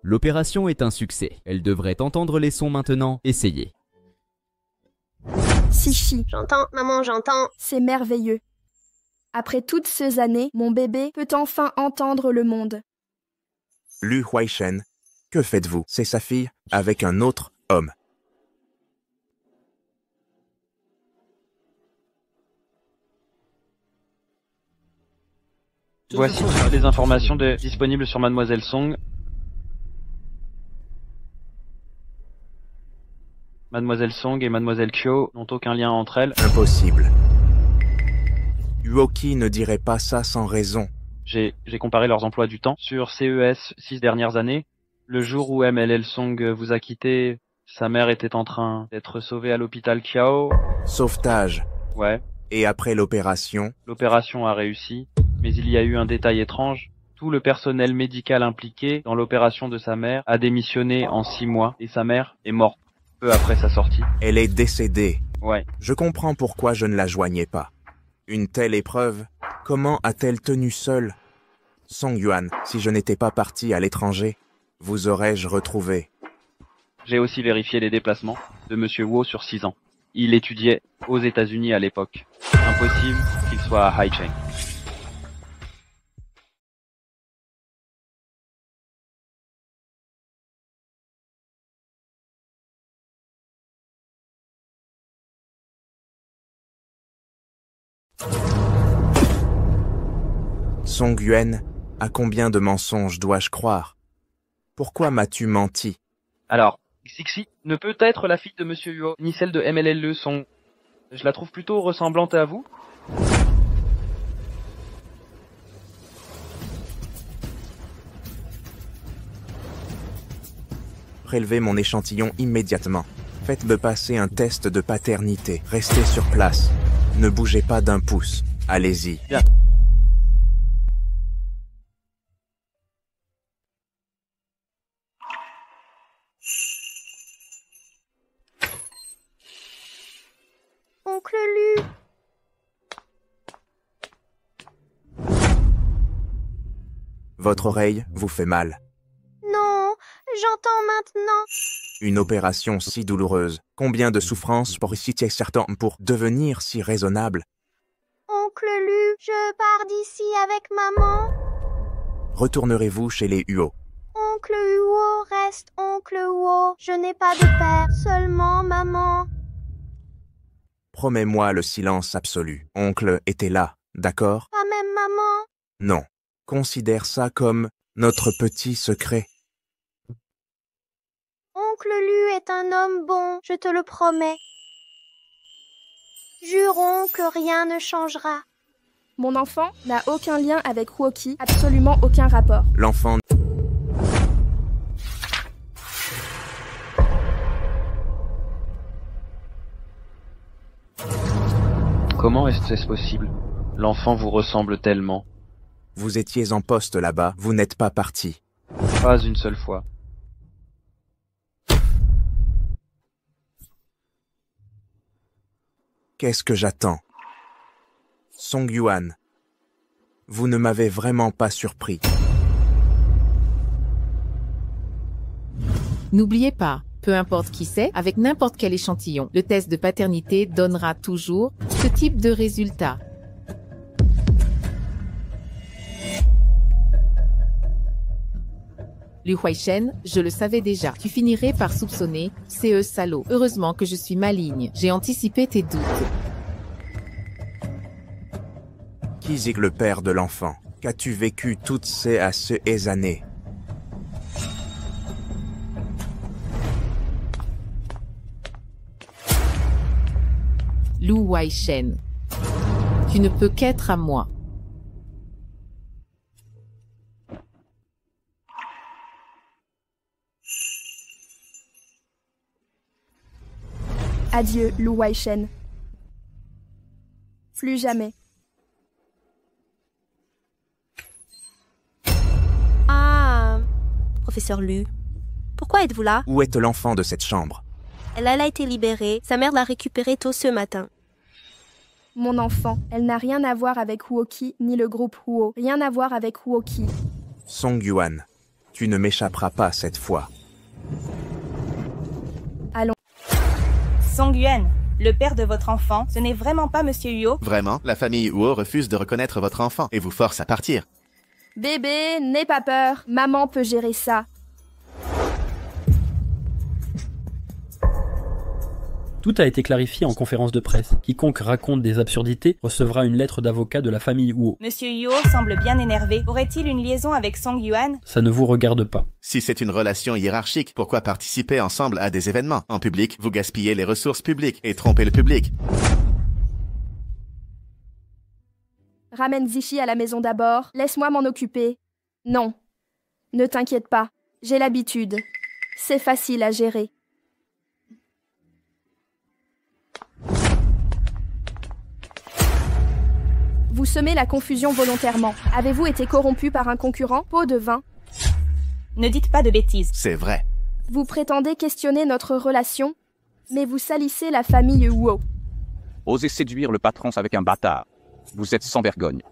L'opération est un succès. Elle devrait entendre les sons maintenant. Essayez. Sichi. J'entends, maman, j'entends. C'est merveilleux. Après toutes ces années, mon bébé peut enfin entendre le monde. Lu Huaishen, que faites-vous? C'est sa fille, avec un autre homme. Voici les informations disponibles sur Mademoiselle Song. Mademoiselle Song et Mademoiselle Kyo n'ont aucun lien entre elles. Impossible. Uoki ne dirait pas ça sans raison. J'ai comparé leurs emplois du temps. Sur CES 6 dernières années, le jour où MLL Song vous a quitté, sa mère était en train d'être sauvée à l'hôpital Kiao. Sauvetage. Ouais. Et après l'opération? L'opération a réussi, mais il y a eu un détail étrange. Tout le personnel médical impliqué dans l'opération de sa mère a démissionné en 6 mois et sa mère est morte peu après sa sortie. Elle est décédée. Ouais. Je comprends pourquoi je ne la joignais pas. Une telle épreuve, comment a-t-elle tenu seule? Song Yuan, si je n'étais pas parti à l'étranger, vous aurais-je retrouvé? J'ai aussi vérifié les déplacements de Monsieur Wu sur 6 ans. Il étudiait aux États-Unis à l'époque. Impossible qu'il soit à Haicheng. Song Yuan, à combien de mensonges dois-je croire? Pourquoi m'as-tu menti? Alors, Xixi ne peut être la fille de Monsieur Huo, ni celle de MLL Song. Je la trouve plutôt ressemblante à vous. Prélevez mon échantillon immédiatement. Faites-me passer un test de paternité. Restez sur place. Ne bougez pas d'un pouce. Allez-y. Bien. Oncle Lu. Votre oreille vous fait mal. Non, j'entends maintenant. Une opération si douloureuse. Combien de souffrances pour si certain pour devenir si raisonnable? Oncle Lu, je pars d'ici avec maman. Retournerez-vous chez les Huo? Oncle Huo reste oncle Huo. Je n'ai pas de père, seulement maman. Promets-moi le silence absolu. Oncle était là, d'accord? Pas même maman. Non. Considère ça comme notre petit secret. Oncle Lu est un homme bon, je te le promets. Jurons que rien ne changera. Mon enfant n'a aucun lien avec Huoki, absolument aucun rapport. L'enfant... Comment est-ce possible? L'enfant vous ressemble tellement. Vous étiez en poste là-bas, vous n'êtes pas parti. Pas une seule fois. Qu'est-ce que j'attends? Song Yuan, vous ne m'avez vraiment pas surpris. N'oubliez pas, peu importe qui c'est, avec n'importe quel échantillon, le test de paternité donnera toujours ce type de résultat. Lu Huaishen, je le savais déjà. Tu finirais par soupçonner, c'est eux salaud. Heureusement que je suis maligne. J'ai anticipé tes doutes. Qui est le père de l'enfant? Qu'as-tu vécu toutes ces années? Lu Huaishen. Tu ne peux qu'être à moi. Adieu, Lu Huaishen. Plus jamais. Ah, professeur Lu, pourquoi êtes-vous là? Où est l'enfant de cette chambre? Elle a été libérée, sa mère l'a récupérée tôt ce matin. Mon enfant, elle n'a rien à voir avec Huoki ni le groupe Huo. Rien à voir avec Huoki. Song Yuan, Tu ne m'échapperas pas cette fois. Allons. Song Yuan, le père de votre enfant, ce n'est vraiment pas Monsieur Huo? Vraiment, la famille Huo refuse de reconnaître votre enfant et vous force à partir. Bébé, n'aie pas peur. Maman peut gérer ça. Tout a été clarifié en conférence de presse. Quiconque raconte des absurdités recevra une lettre d'avocat de la famille Huo. Monsieur Huo semble bien énervé. Aurait-il une liaison avec Song Yuan? Ça ne vous regarde pas. Si c'est une relation hiérarchique, pourquoi participer ensemble à des événements? En public, vous gaspillez les ressources publiques et trompez le public. Ramène Zichi à la maison d'abord. Laisse-moi m'en occuper. Non. Ne t'inquiète pas. J'ai l'habitude. C'est facile à gérer. Vous semez la confusion volontairement. Avez-vous été corrompu par un concurrent? Pot de vin. Ne dites pas de bêtises. C'est vrai. Vous prétendez questionner notre relation, mais vous salissez la famille Huo. Osez séduire le patron avec un bâtard. Vous êtes sans vergogne.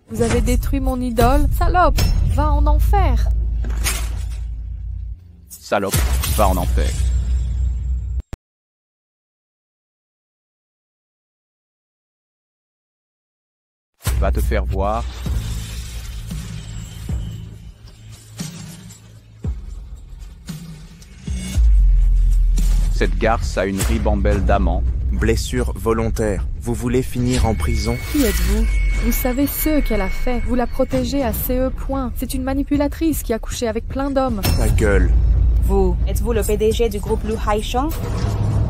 Vous avez détruit mon idole. Salope, va en enfer. Salope, va en enfer. Va te faire voir. Cette garce a une ribambelle d'amants. Blessure volontaire. Vous voulez finir en prison? Qui êtes-vous? Vous savez ce qu'elle a fait. Vous la protégez à CE. C'est une manipulatrice qui a couché avec plein d'hommes. Ta gueule. Vous, êtes-vous le PDG du groupe Lu Haisheng?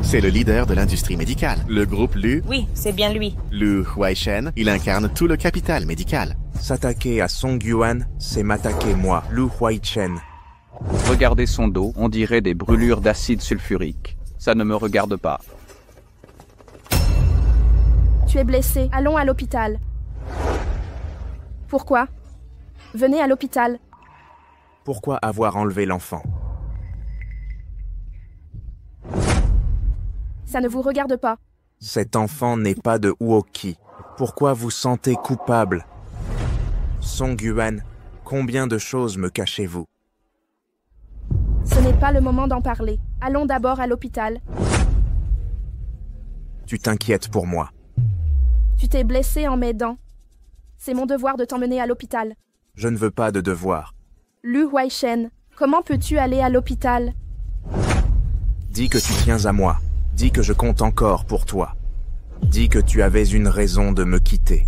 C'est le leader de l'industrie médicale. Le groupe Lu... Oui, c'est bien lui. Lu Huaishen, il incarne tout le capital médical. S'attaquer à Song Yuan, c'est m'attaquer moi, Lu Huaishen. Regardez son dos, on dirait des brûlures d'acide sulfurique. Ça ne me regarde pas. Tu es blessé. Allons à l'hôpital. Pourquoi? Venez à l'hôpital. Pourquoi avoir enlevé l'enfant? Ça ne vous regarde pas. Cet enfant n'est pas de Huoqi. Pourquoi vous sentez coupable? Song Yuan, combien de choses me cachez-vous? Ce n'est pas le moment d'en parler. Allons d'abord à l'hôpital. Tu t'inquiètes pour moi. Tu t'es blessé en m'aidant. C'est mon devoir de t'emmener à l'hôpital. Je ne veux pas de devoir. Lu Huaishen, comment peux-tu aller à l'hôpital? Dis que tu tiens à moi. Dis que je compte encore pour toi. Dis que tu avais une raison de me quitter.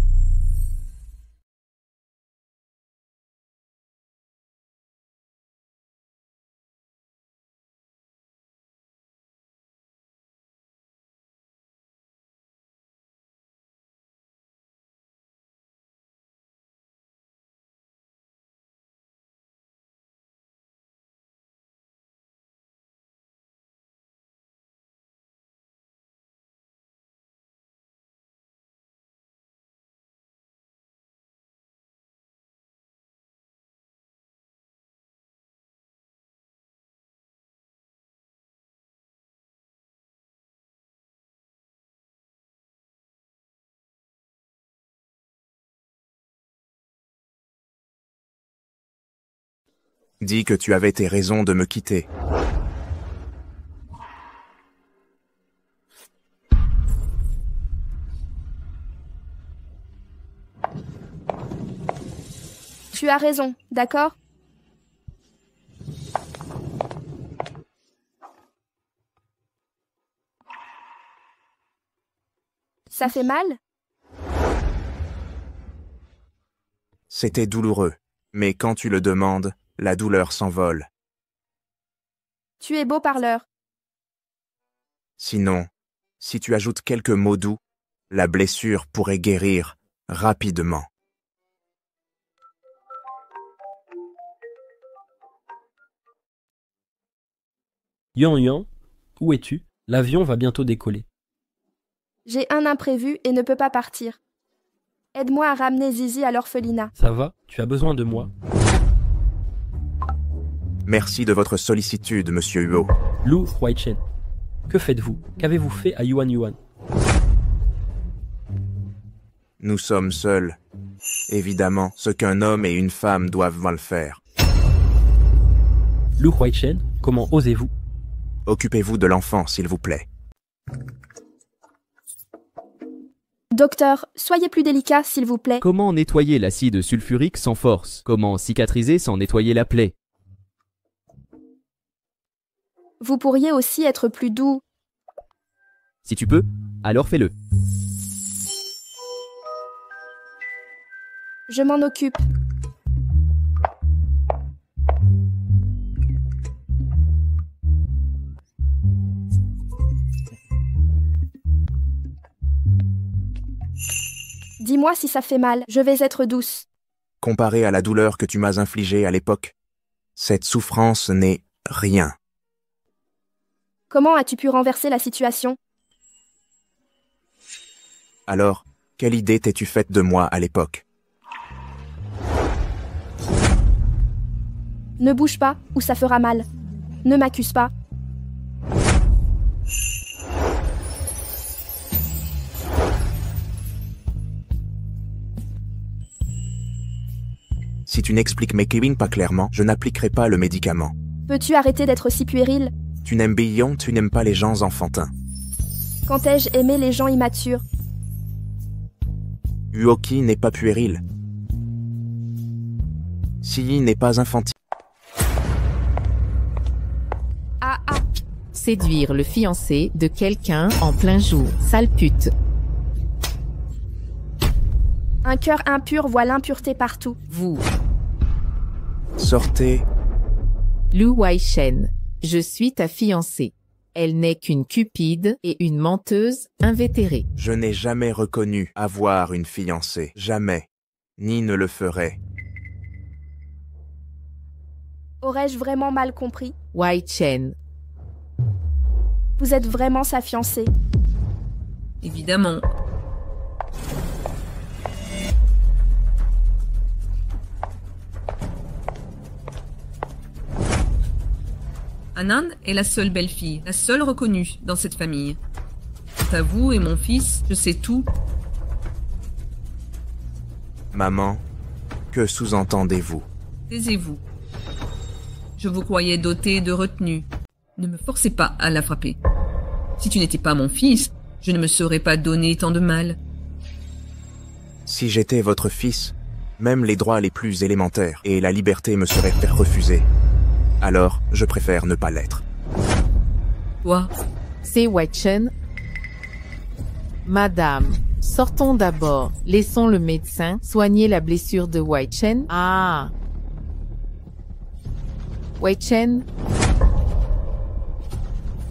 Dis que tu avais tes raisons de me quitter. Tu as raison, d'accord? Ça fait mal? C'était douloureux, mais quand tu le demandes, la douleur s'envole. Tu es beau parleur. Sinon, si tu ajoutes quelques mots doux, la blessure pourrait guérir rapidement. Yuan, où es-tu? L'avion va bientôt décoller. J'ai un imprévu et ne peux pas partir. Aide-moi à ramener Zizi à l'orphelinat. Ça va? Tu as besoin de moi? Merci de votre sollicitude, monsieur Huo. Lu Huaishen, que faites-vous? Qu'avez-vous fait à Yuan? Nous sommes seuls. Évidemment, ce qu'un homme et une femme doivent mal faire. Lu Huaichen, comment osez-vous? Occupez-vous de l'enfant, s'il vous plaît. Docteur, soyez plus délicat, s'il vous plaît. Comment nettoyer l'acide sulfurique sans force? Comment cicatriser sans nettoyer la plaie? Vous pourriez aussi être plus doux. Si tu peux, alors fais-le. Je m'en occupe. Dis-moi si ça fait mal, je vais être douce. Comparé à la douleur que tu m'as infligée à l'époque, cette souffrance n'est rien. Comment as-tu pu renverser la situation? Alors, quelle idée t'es-tu faite de moi à l'époque? Ne bouge pas, ou ça fera mal. Ne m'accuse pas. Si tu n'expliques mes Kevin pas clairement, je n'appliquerai pas le médicament. Peux-tu arrêter d'être si puéril? Tu n'aimes Billon, tu n'aimes pas les gens enfantins. Quand ai-je aimé les gens immatures? Uoki n'est pas puéril. Sii n'est pas infantile. Séduire le fiancé de quelqu'un en plein jour. Sale pute. Un cœur impur voit l'impureté partout. Vous. Sortez. Lu Huaichen. Je suis ta fiancée. Elle n'est qu'une cupide et une menteuse invétérée. Je n'ai jamais reconnu avoir une fiancée. Jamais. Ni ne le ferai. Aurais-je vraiment mal compris? Huaichen. Vous êtes vraiment sa fiancée? Évidemment. Anan est la seule belle-fille, la seule reconnue dans cette famille. Quant à vous et mon fils, je sais tout. Maman, que sous-entendez-vous? Taisez-vous. Je vous croyais doté de retenue. Ne me forcez pas à la frapper. Si tu n'étais pas mon fils, je ne me serais pas donné tant de mal. Si j'étais votre fils, même les droits les plus élémentaires et la liberté me seraient fait refuser. Alors, je préfère ne pas l'être. Toi? C'est Huaichen. Madame, sortons d'abord. Laissons le médecin soigner la blessure de Huaichen. Ah. Huaichen.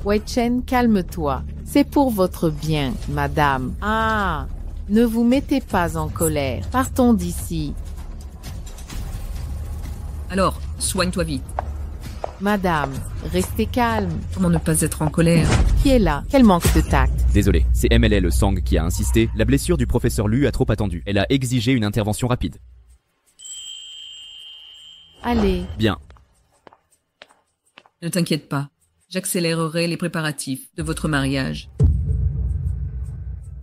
Huaichen, calme-toi. C'est pour votre bien, madame. Ah. Ne vous mettez pas en colère. Partons d'ici. Alors, soigne-toi vite. Madame, restez calme. Comment ne pas être en colère? Qui est là? Quel manque de tact. Désolé, c'est MLL Sang qui a insisté. La blessure du professeur Lu a trop attendu. Elle a exigé une intervention rapide. Allez. Bien. Ne t'inquiète pas. J'accélérerai les préparatifs de votre mariage.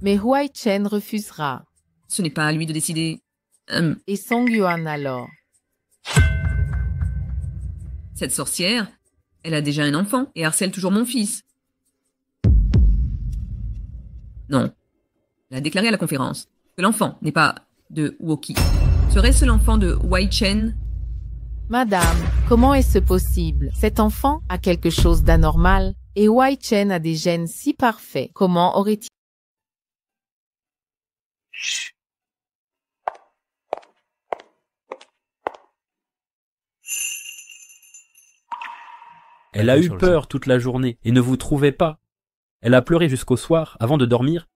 Mais Huaichen refusera. Ce n'est pas à lui de décider. Et Song Yuan alors? Cette sorcière, elle a déjà un enfant et harcèle toujours mon fils. Non. Elle a déclaré à la conférence que l'enfant n'est pas de Uoki. Serait-ce l'enfant de Huaichen? Madame, comment est-ce possible? Cet enfant a quelque chose d'anormal et Huaichen a des gènes si parfaits. Comment aurait-il... Elle a eu peur toute la journée et ne vous trouvait pas. Elle a pleuré jusqu'au soir avant de dormir.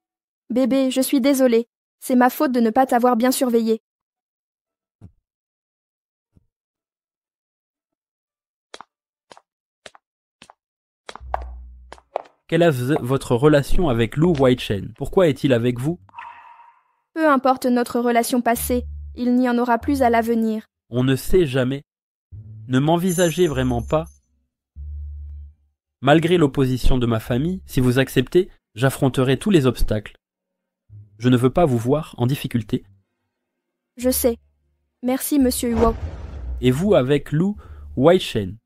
Bébé, je suis désolée. C'est ma faute de ne pas t'avoir bien surveillé. Quelle est votre relation avec Lu Huaichen? Pourquoi est-il avec vous? Peu importe notre relation passée, il n'y en aura plus à l'avenir. On ne sait jamais. Ne m'envisagez vraiment pas. Malgré l'opposition de ma famille, si vous acceptez, j'affronterai tous les obstacles. Je ne veux pas vous voir en difficulté. Je sais. Merci, monsieur Huo. Et vous avec Lu Huaichen?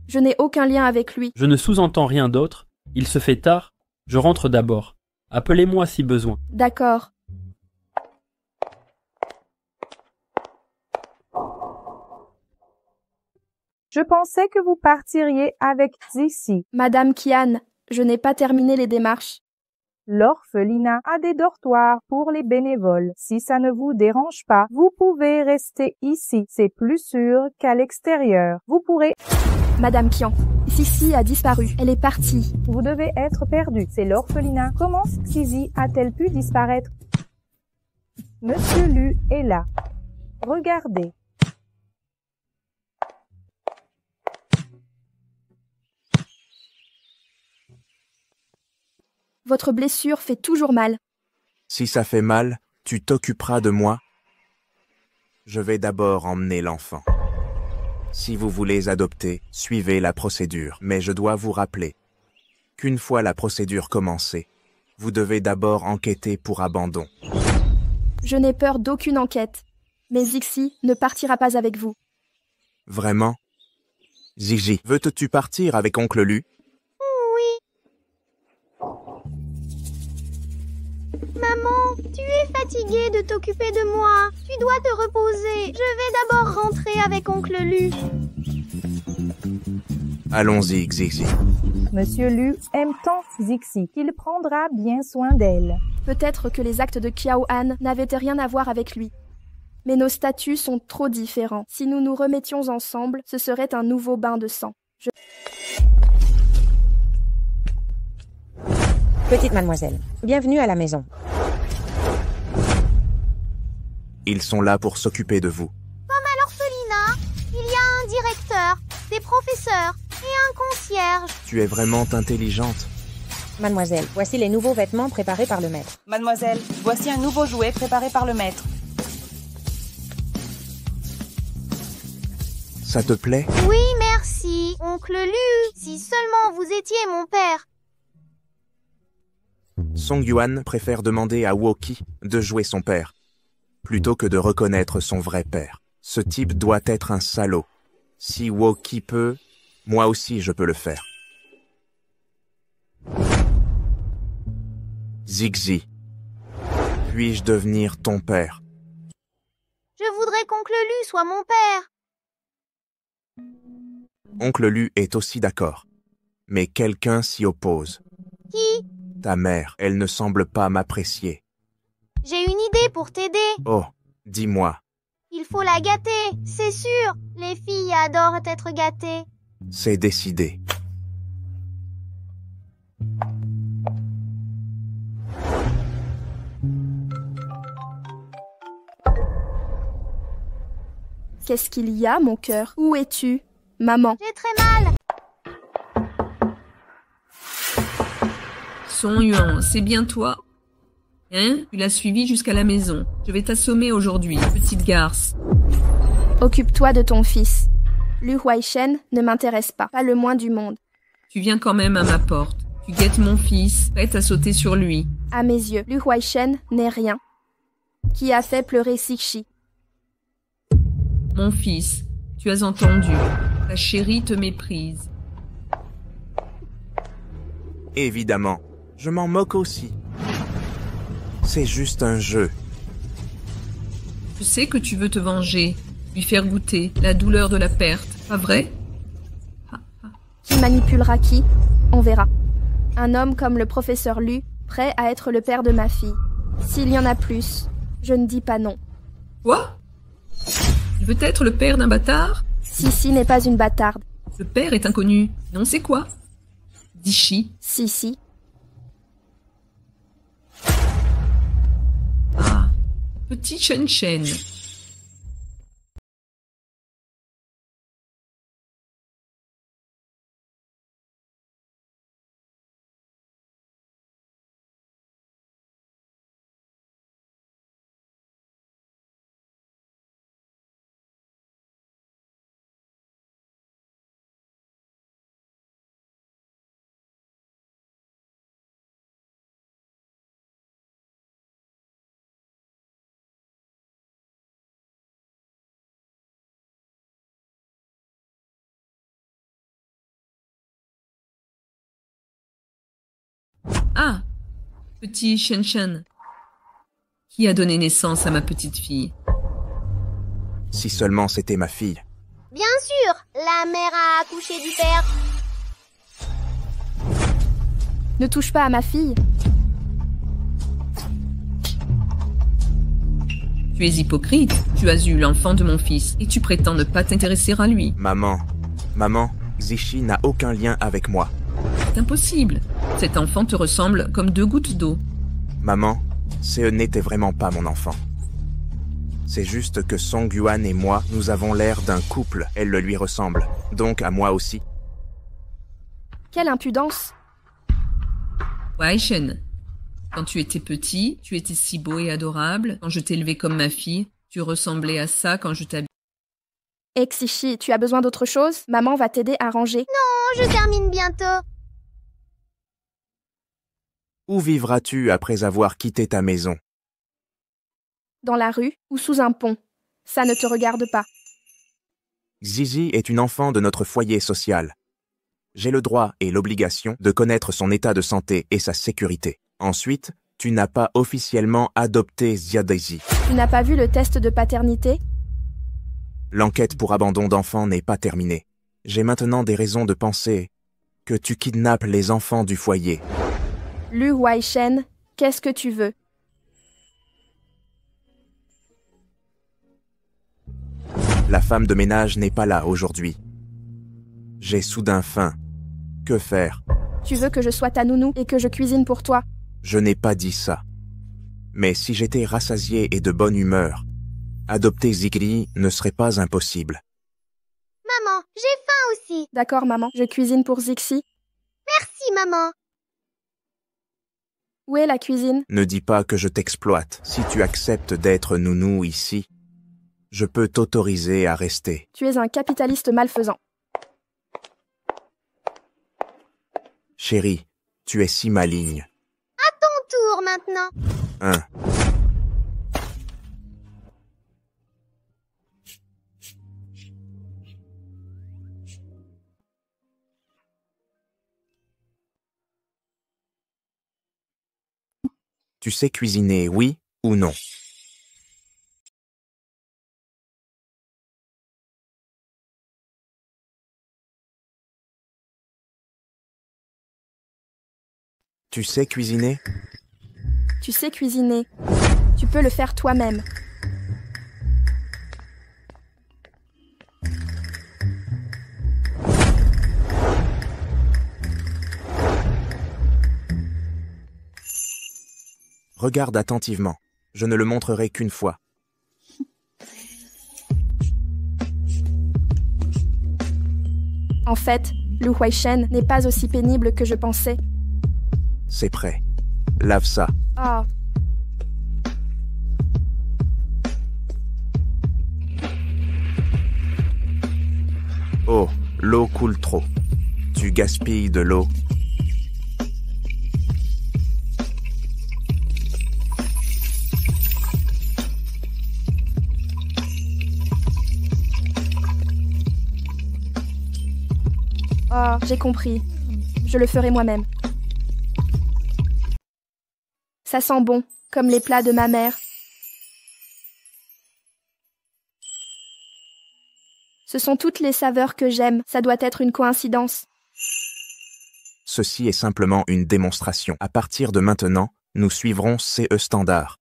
Je n'ai aucun lien avec lui. Je ne sous-entends rien d'autre. Il se fait tard. Je rentre d'abord. Appelez-moi si besoin. D'accord. Je pensais que vous partiriez avec Zixi. Madame Kian, je n'ai pas terminé les démarches. L'orphelinat a des dortoirs pour les bénévoles. Si ça ne vous dérange pas, vous pouvez rester ici. C'est plus sûr qu'à l'extérieur. Vous pourrez... Madame Kian, Sissi a disparu. Elle est partie. Vous devez être perdu. C'est l'orphelinat. Comment Sisi a-t-elle pu disparaître? Monsieur Lu est là. Regardez. Votre blessure fait toujours mal. Si ça fait mal, tu t'occuperas de moi. Je vais d'abord emmener l'enfant. Si vous voulez adopter, suivez la procédure. Mais je dois vous rappeler qu'une fois la procédure commencée, vous devez d'abord enquêter pour abandon. Je n'ai peur d'aucune enquête. Mais Zixi ne partira pas avec vous. Vraiment? Ziggy, veux-tu partir avec oncle Lu? Maman, tu es fatiguée de t'occuper de moi. Tu dois te reposer. Je vais d'abord rentrer avec oncle Lu. Allons-y, Ziggy. Monsieur Lu aime tant Zixi qu'il prendra bien soin d'elle. Peut-être que les actes de Qiao Han n'avaient rien à voir avec lui. Mais nos statuts sont trop différents. Si nous nous remettions ensemble, ce serait un nouveau bain de sang. Petite mademoiselle, bienvenue à la maison. Ils sont là pour s'occuper de vous. Comme à l'orphelinat, il y a un directeur, des professeurs et un concierge. Tu es vraiment intelligente. Mademoiselle, voici les nouveaux vêtements préparés par le maître. Mademoiselle, voici un nouveau jouet préparé par le maître. Ça te plaît? Oui, merci, oncle Lu. Si seulement vous étiez mon père. Song Yuan préfère demander à Woki de jouer son père, plutôt que de reconnaître son vrai père. Ce type doit être un salaud. Si Woki peut, moi aussi je peux le faire. Ziggy, puis-je devenir ton père? Je voudrais qu'oncle Lu soit mon père. Oncle Lu est aussi d'accord, mais quelqu'un s'y oppose. Qui? Ta mère, elle ne semble pas m'apprécier. J'ai une idée pour t'aider. Oh, dis-moi. Il faut la gâter, c'est sûr. Les filles adorent être gâtées. C'est décidé. Qu'est-ce qu'il y a, mon cœur? Où es-tu, maman? J'ai très mal. Song Yuan, c'est bien toi? Hein? Tu l'as suivi jusqu'à la maison. Je vais t'assommer aujourd'hui, petite garce. Occupe-toi de ton fils. Lu Huaishen ne m'intéresse pas le moins du monde. Tu viens quand même à ma porte. Tu guettes mon fils, prête à sauter sur lui. À mes yeux, Lu Huaishen n'est rien. Qui a fait pleurer Sixi? Mon fils, tu as entendu. Ta chérie te méprise. Évidemment, je m'en moque aussi. C'est juste un jeu. Je sais que tu veux te venger, lui faire goûter la douleur de la perte, pas vrai? Qui manipulera qui? On verra. Un homme comme le professeur Lu, prêt à être le père de ma fille. S'il y en a plus, je ne dis pas non. Quoi? Il veut être le père d'un bâtard? Sissi n'est pas une bâtarde. Le père est inconnu. Non, c'est quoi? Dishi. Sissi. Ah, petit Chen Chen. Ah, petit Shen Shen. Qui a donné naissance à ma petite fille? Si seulement c'était ma fille. Bien sûr, la mère a accouché du père. Ne touche pas à ma fille. Tu es hypocrite. Tu as eu l'enfant de mon fils et tu prétends ne pas t'intéresser à lui. Maman, Zichi n'a aucun lien avec moi. C'est impossible. Cet enfant te ressemble comme 2 gouttes d'eau. Maman, Ce n'était vraiment pas mon enfant. C'est juste que Song Yuan et moi, nous avons l'air d'un couple. Elle le lui ressemble. Donc à moi aussi. Quelle impudence! Waishen, quand tu étais petit, tu étais si beau et adorable. Quand je t'élevais comme ma fille, tu ressemblais à ça quand je t'habillais. Xishi, tu as besoin d'autre chose? Maman va t'aider à ranger. Non, je termine bientôt. Où vivras-tu après avoir quitté ta maison? Dans la rue ou sous un pont. Ça ne te regarde pas. Zizi est une enfant de notre foyer social. J'ai le droit et l'obligation de connaître son état de santé et sa sécurité. Ensuite, tu n'as pas officiellement adopté Ziadaisi. Tu n'as pas vu le test de paternité? L'enquête pour abandon d'enfants n'est pas terminée. J'ai maintenant des raisons de penser que tu kidnappes les enfants du foyer. Lu Waishen, qu'est-ce que tu veux? La femme de ménage n'est pas là aujourd'hui. J'ai soudain faim. Que faire? Tu veux que je sois ta nounou et que je cuisine pour toi? Je n'ai pas dit ça. Mais si j'étais rassasié et de bonne humeur, adopter Zigri ne serait pas impossible. Maman, j'ai faim aussi. D'accord, maman, je cuisine pour Zixi. Merci, maman. Où est la cuisine? Ne dis pas que je t'exploite. Si tu acceptes d'être nounou ici, je peux t'autoriser à rester. Tu es un capitaliste malfaisant. Chérie, tu es si maligne. À ton tour maintenant. Tu sais cuisiner, oui ou non? Tu sais cuisiner? Tu sais cuisiner. Tu peux le faire toi-même. Regarde attentivement. Je ne le montrerai qu'une fois. En fait, Lu Huaishen n'est pas aussi pénible que je pensais. C'est prêt. Lave ça. Ah. Oh, l'eau coule trop. Tu gaspilles de l'eau. Ah, j'ai compris. Je le ferai moi-même. Ça sent bon, comme les plats de ma mère. Ce sont toutes les saveurs que j'aime, ça doit être une coïncidence. Ceci est simplement une démonstration. À partir de maintenant, nous suivrons CE standard.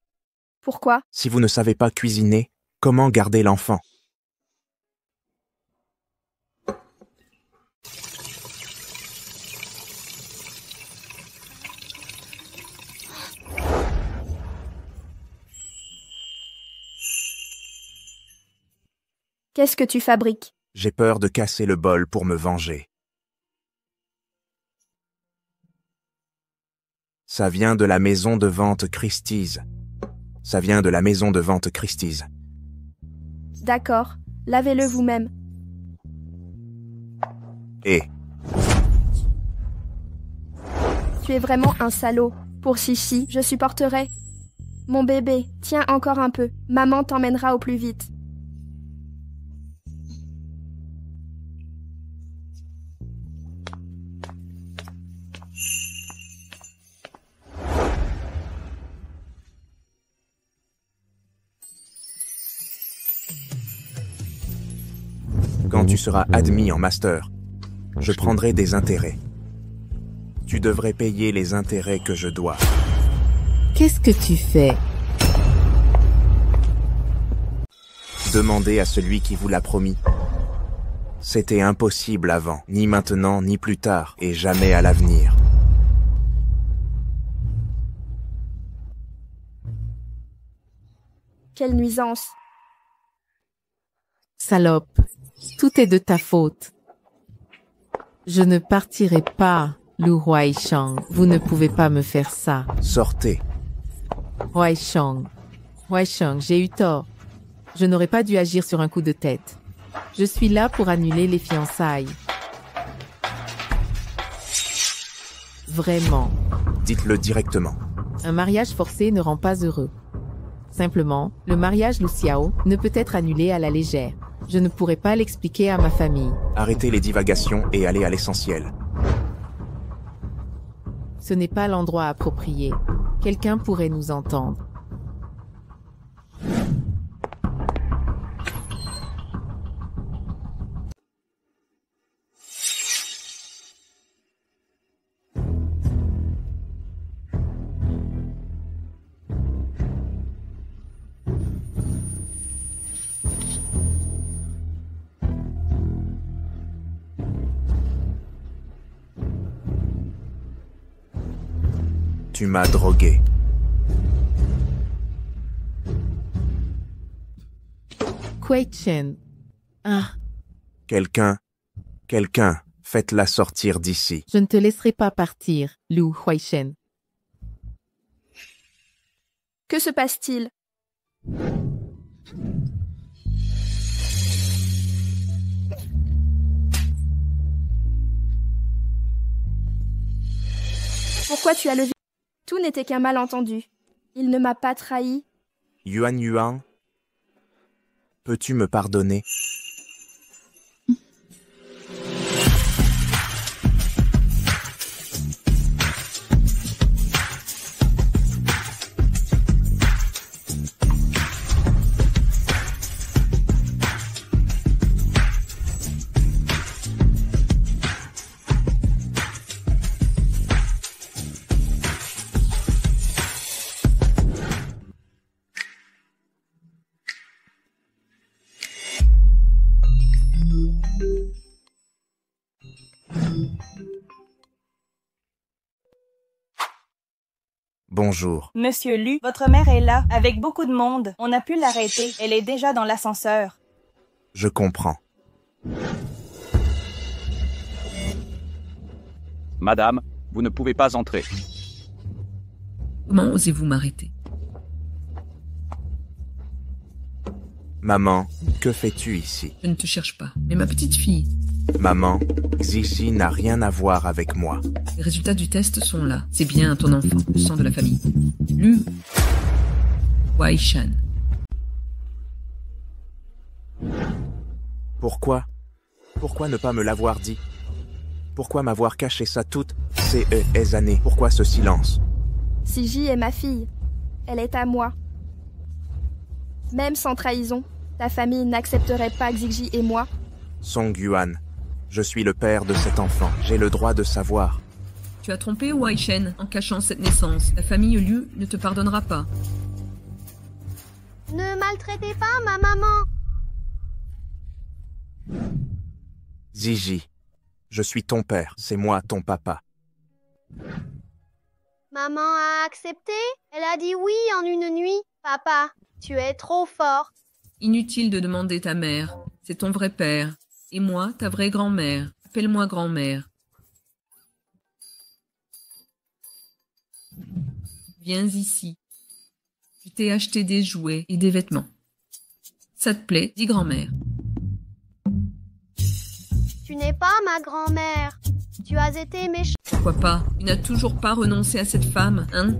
Pourquoi? Si vous ne savez pas cuisiner, comment garder l'enfant? Qu'est-ce que tu fabriques? J'ai peur de casser le bol pour me venger. Ça vient de la maison de vente Christie's. Ça vient de la maison de vente Christie's. D'accord, lavez-le vous-même. Et tu es vraiment un salaud. Pour Chichi, je supporterai. Mon bébé, tiens encore un peu. Maman t'emmènera au plus vite. Quand tu seras admis en master, je prendrai des intérêts. Tu devrais payer les intérêts que je dois. Qu'est-ce que tu fais? Demandez à celui qui vous l'a promis. C'était impossible avant, ni maintenant, ni plus tard, et jamais à l'avenir. Quelle nuisance. Salope, tout est de ta faute. Je ne partirai pas, Lu Huaisheng. Vous ne pouvez pas me faire ça. Sortez. Huaisheng, j'ai eu tort. Je n'aurais pas dû agir sur un coup de tête. Je suis là pour annuler les fiançailles. Vraiment. Dites-le directement. Un mariage forcé ne rend pas heureux. Simplement, le mariage Lu Xiao ne peut être annulé à la légère. Je ne pourrai pas l'expliquer à ma famille. Arrêtez les divagations et allez à l'essentiel. Ce n'est pas l'endroit approprié. Quelqu'un pourrait nous entendre. Tu m'as drogué. Kuei Chen. Ah. Quelqu'un, faites-la sortir d'ici. Je ne te laisserai pas partir, Lu Huaisheng. Que se passe-t-il? Pourquoi tu as levé? Tout n'était qu'un malentendu. Il ne m'a pas trahi. Yuan, peux-tu me pardonner? Bonjour. Monsieur Lu, votre mère est là, avec beaucoup de monde. On a pu l'arrêter. Elle est déjà dans l'ascenseur. Je comprends. Madame, vous ne pouvez pas entrer. Comment osez-vous m'arrêter? Maman, que fais-tu ici? Je ne te cherche pas, mais ma petite fille. Maman, Xixi n'a rien à voir avec moi. Les résultats du test sont là. C'est bien ton enfant, le sang de la famille. Lu Huaisheng. Pourquoi ne pas me l'avoir dit? Pourquoi m'avoir caché ça toutes ces années? Pourquoi ce silence? Siji est ma fille. Elle est à moi. Même sans trahison, ta famille n'accepterait pas Xixi et moi. Song Yuan, je suis le père de cet enfant. J'ai le droit de savoir. Tu as trompé Huaisheng en cachant cette naissance. La famille Liu ne te pardonnera pas. Ne maltraitez pas ma maman. Xixi, je suis ton père. C'est moi ton papa. Maman a accepté? Elle a dit oui en une nuit. Papa, tu es trop fort. Inutile de demander ta mère. C'est ton vrai père. Et moi, ta vraie grand-mère. Appelle-moi grand-mère. Viens ici. Je t'ai acheté des jouets et des vêtements. Ça te plaît, dis grand-mère. Tu n'es pas ma grand-mère. Tu as été méchant. Pourquoi pas? Tu n'as toujours pas renoncé à cette femme, hein?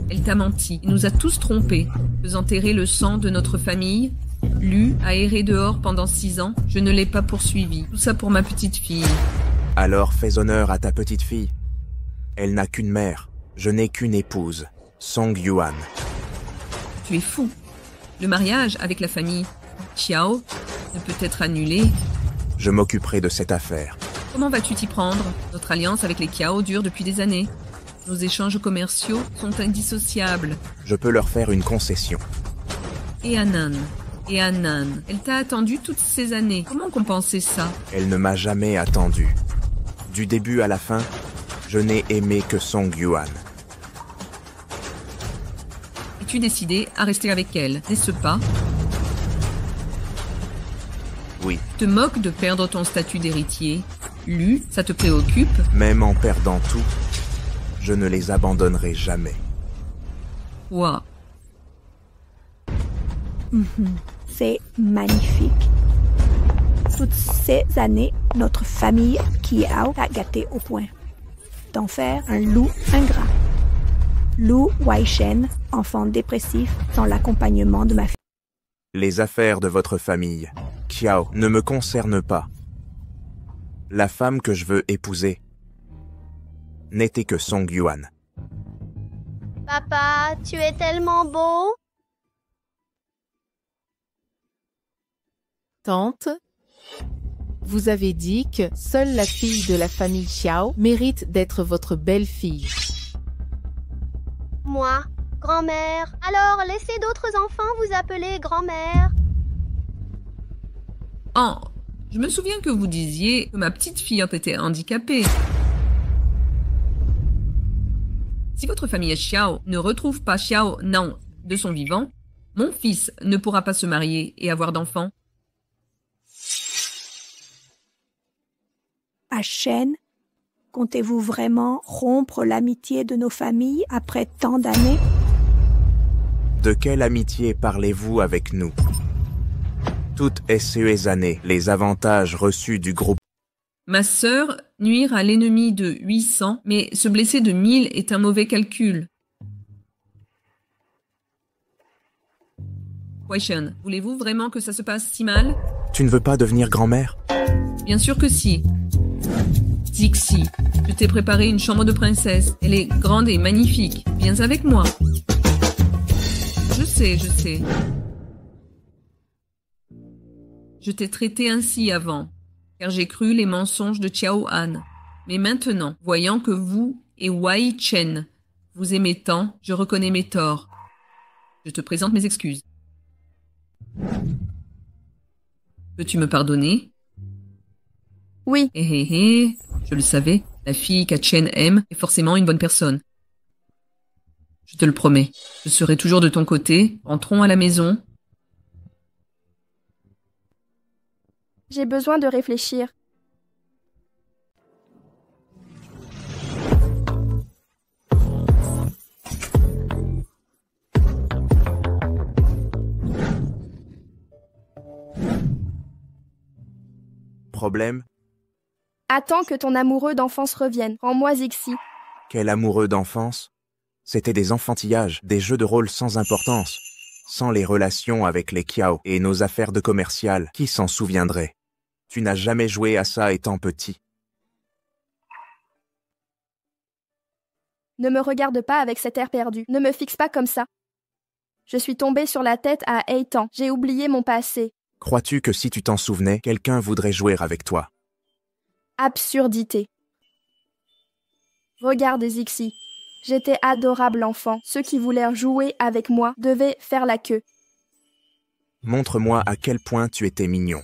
Elle t'a menti. Il nous a tous trompés, faisant errer le sang de notre famille. Lu a erré dehors pendant 6 ans. Je ne l'ai pas poursuivi. Tout ça pour ma petite fille. Alors fais honneur à ta petite fille. Elle n'a qu'une mère. Je n'ai qu'une épouse. Song Yuan. Tu es fou. Le mariage avec la famille Xiao ne peut être annulé. Je m'occuperai de cette affaire. Comment vas-tu t'y prendre? Notre alliance avec les Kiao dure depuis des années. Nos échanges commerciaux sont indissociables. Je peux leur faire une concession. Et Anan, elle t'a attendu toutes ces années. Comment compenser ça? Elle ne m'a jamais attendu. Du début à la fin, je n'ai aimé que Song Yuan. Es-tu décidé à rester avec elle, n'est-ce pas? Oui. Tu te moques de perdre ton statut d'héritier. Lu, ça te préoccupe? Même en perdant tout, je ne les abandonnerai jamais. Quoi? C'est magnifique. Toutes ces années, notre famille Kiao a gâté au point d'en faire un loup ingrat. Lu Waishen, enfant dépressif, dans l'accompagnement de ma fille. Les affaires de votre famille, Kiao, ne me concernent pas. La femme que je veux épouser n'était que Song Yuan. Papa, tu es tellement beau. Tante, vous avez dit que seule la fille de la famille Xiao mérite d'être votre belle-fille. Moi, grand-mère. Alors, laissez d'autres enfants vous appeler grand-mère. Oh, je me souviens que vous disiez que ma petite fille était handicapée. Si votre famille Xiao ne retrouve pas Xiao Nan de son vivant, mon fils ne pourra pas se marier et avoir d'enfants. À Shen, comptez-vous vraiment rompre l'amitié de nos familles après tant d'années? De quelle amitié parlez-vous avec nous? Toutes ces années, les avantages reçus du groupe. Ma sœur nuire à l'ennemi de 800, mais se blesser de 1000 est un mauvais calcul. Waishen, voulez-vous vraiment que ça se passe si mal? Tu ne veux pas devenir grand-mère? Bien sûr que si. Dixie, je t'ai préparé une chambre de princesse. Elle est grande et magnifique. Viens avec moi. Je sais. Je t'ai traité ainsi avant, car j'ai cru les mensonges de Xiao Han. Mais maintenant, voyant que vous et Wai Chen vous aimez tant, je reconnais mes torts. Je te présente mes excuses. Peux-tu me pardonner? Oui. Je le savais, la fille qu'Chen aime est forcément une bonne personne. Je te le promets, je serai toujours de ton côté. Entrons à la maison. J'ai besoin de réfléchir. Problème? Attends que ton amoureux d'enfance revienne. Rends-moi Zixi. Quel amoureux d'enfance? C'était des enfantillages, des jeux de rôle sans importance, sans les relations avec les Kiao et nos affaires de commercial. Qui s'en souviendrait? Tu n'as jamais joué à ça étant petit. Ne me regarde pas avec cet air perdu. Ne me fixe pas comme ça. Je suis tombée sur la tête à 8 ans. J'ai oublié mon passé. Crois-tu que si tu t'en souvenais, quelqu'un voudrait jouer avec toi? Absurdité. Regarde Zixi. J'étais adorable enfant. Ceux qui voulaient jouer avec moi devaient faire la queue. Montre-moi à quel point tu étais mignon.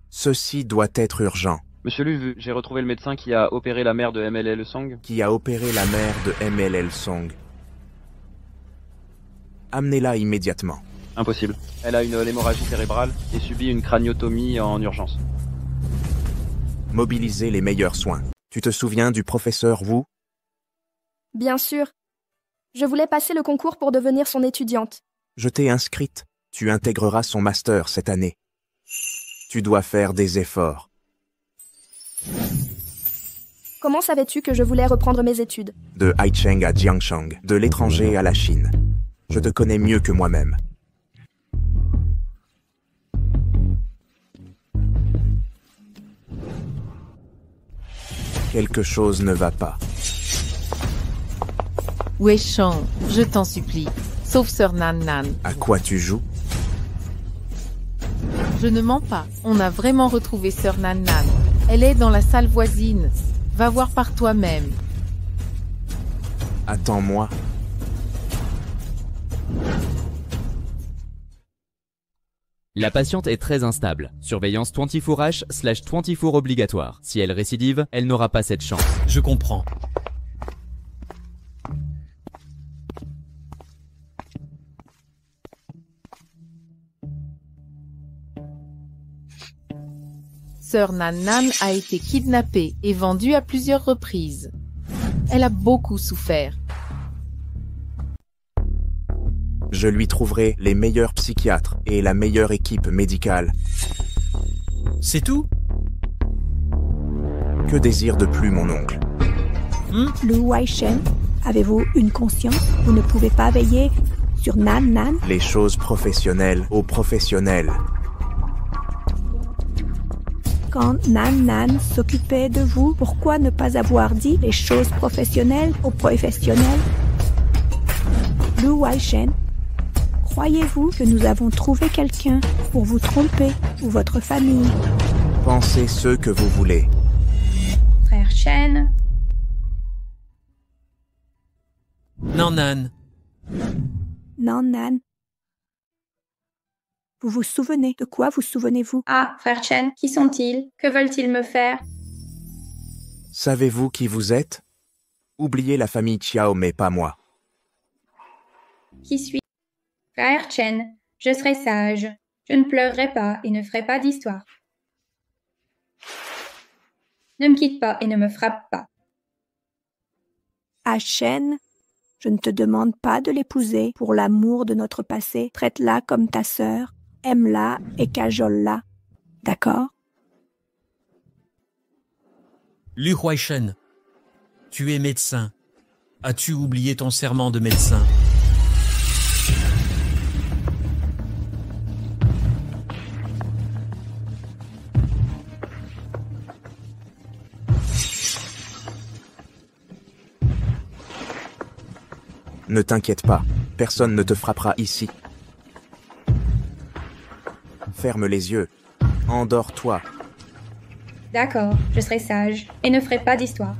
Ceci doit être urgent. Monsieur Lu, j'ai retrouvé le médecin qui a opéré la mère de MLL Song. Qui a opéré la mère de MLL Song. Amenez-la immédiatement. Impossible. Elle a une hémorragie cérébrale et subit une craniotomie en urgence. Mobilisez les meilleurs soins. Tu te souviens du professeur Wu? Bien sûr. Je voulais passer le concours pour devenir son étudiante. Je t'ai inscrite. Tu intégreras son master cette année. Tu dois faire des efforts. Comment savais-tu que je voulais reprendre mes études? De Haicheng à Jiangshang, de l'étranger à la Chine. Je te connais mieux que moi-même. Quelque chose ne va pas. Weishan, je t'en supplie, sauve Sœur Nan Nan. À quoi tu joues? Je ne mens pas, on a vraiment retrouvé Sœur Nan Nan. Elle est dans la salle voisine. Va voir par toi-même. Attends-moi. La patiente est très instable. Surveillance 24H/24 obligatoire. Si elle récidive, elle n'aura pas cette chance. Je comprends. Sœur Nan Nan a été kidnappée et vendue à plusieurs reprises. Elle a beaucoup souffert. Je lui trouverai les meilleurs psychiatres et la meilleure équipe médicale. C'est tout? Que désire de plus mon oncle? Lu Weishan, avez-vous une conscience? Vous ne pouvez pas veiller sur Nan Nan? Les choses professionnelles aux professionnels. Quand Nan Nan s'occupait de vous, pourquoi ne pas avoir dit les choses professionnelles aux professionnels? Lu Weishan, croyez-vous que nous avons trouvé quelqu'un pour vous tromper ou votre famille? Pensez ce que vous voulez. Frère Chen. Nan Nan. Nan Nan. Vous vous souvenez? De quoi vous souvenez-vous? Ah, frère Chen, qui sont-ils? Que veulent-ils me faire? Savez-vous qui vous êtes? Oubliez la famille Chiao, mais pas moi. Qui suis? Frère Chen, je serai sage. Je ne pleurerai pas et ne ferai pas d'histoire. Ne me quitte pas et ne me frappe pas. Ah Chen, je ne te demande pas de l'épouser pour l'amour de notre passé. Traite-la comme ta sœur. Aime-la et cajole-la. D'accord? Lu Weishan, tu es médecin. As-tu oublié ton serment de médecin? Ne t'inquiète pas, personne ne te frappera ici. Ferme les yeux. Endors-toi. D'accord, je serai sage et ne ferai pas d'histoire.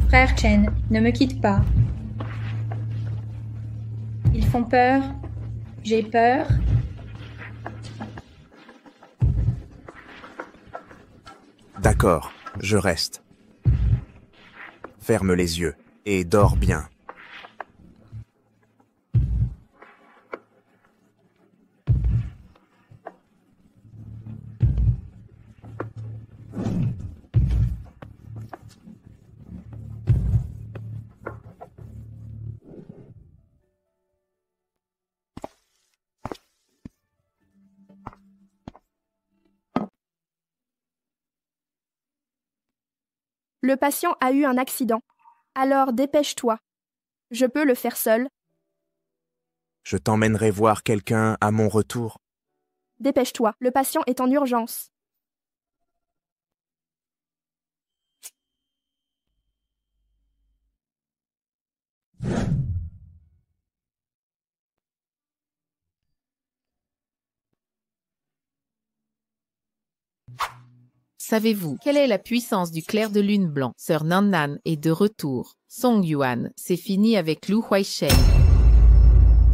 Frère Chen, ne me quitte pas. Ils font peur. J'ai peur. D'accord, je reste. Ferme les yeux et dors bien. Le patient a eu un accident. Alors dépêche-toi. Je peux le faire seul. Je t'emmènerai voir quelqu'un à mon retour. Dépêche-toi, le patient est en urgence. Savez-vous quelle est la puissance du clair de lune blanc? Sœur Nan Nan est de retour. Song Yuan, c'est fini avec Lu Weishan.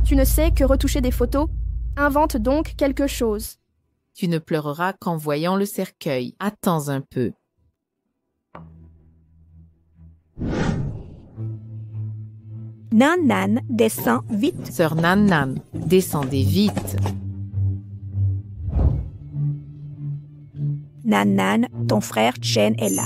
Tu ne sais que retoucher des photos? Invente donc quelque chose. Tu ne pleureras qu'en voyant le cercueil. Attends un peu. Nan Nan descend vite. Sœur Nan Nan, descendez vite. Nan Nan, ton frère Chen est là.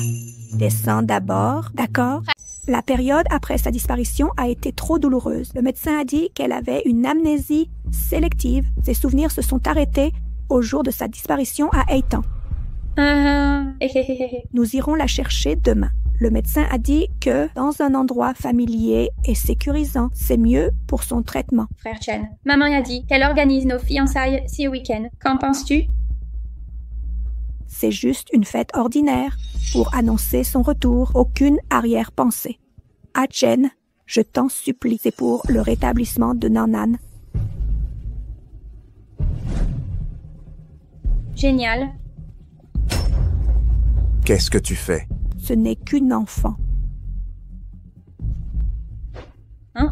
Descends d'abord, d'accord? La période après sa disparition a été trop douloureuse. Le médecin a dit qu'elle avait une amnésie sélective. Ses souvenirs se sont arrêtés au jour de sa disparition à Eitan. Nous irons la chercher demain. Le médecin a dit que dans un endroit familier et sécurisant, c'est mieux pour son traitement. Frère Chen, maman a dit qu'elle organise nos fiançailles ce week-end. Qu'en penses-tu? C'est juste une fête ordinaire pour annoncer son retour. Aucune arrière-pensée. Ah Chen, je t'en supplie, c'est pour le rétablissement de Nannan. Génial. Qu'est-ce que tu fais? Ce n'est qu'une enfant. Hein?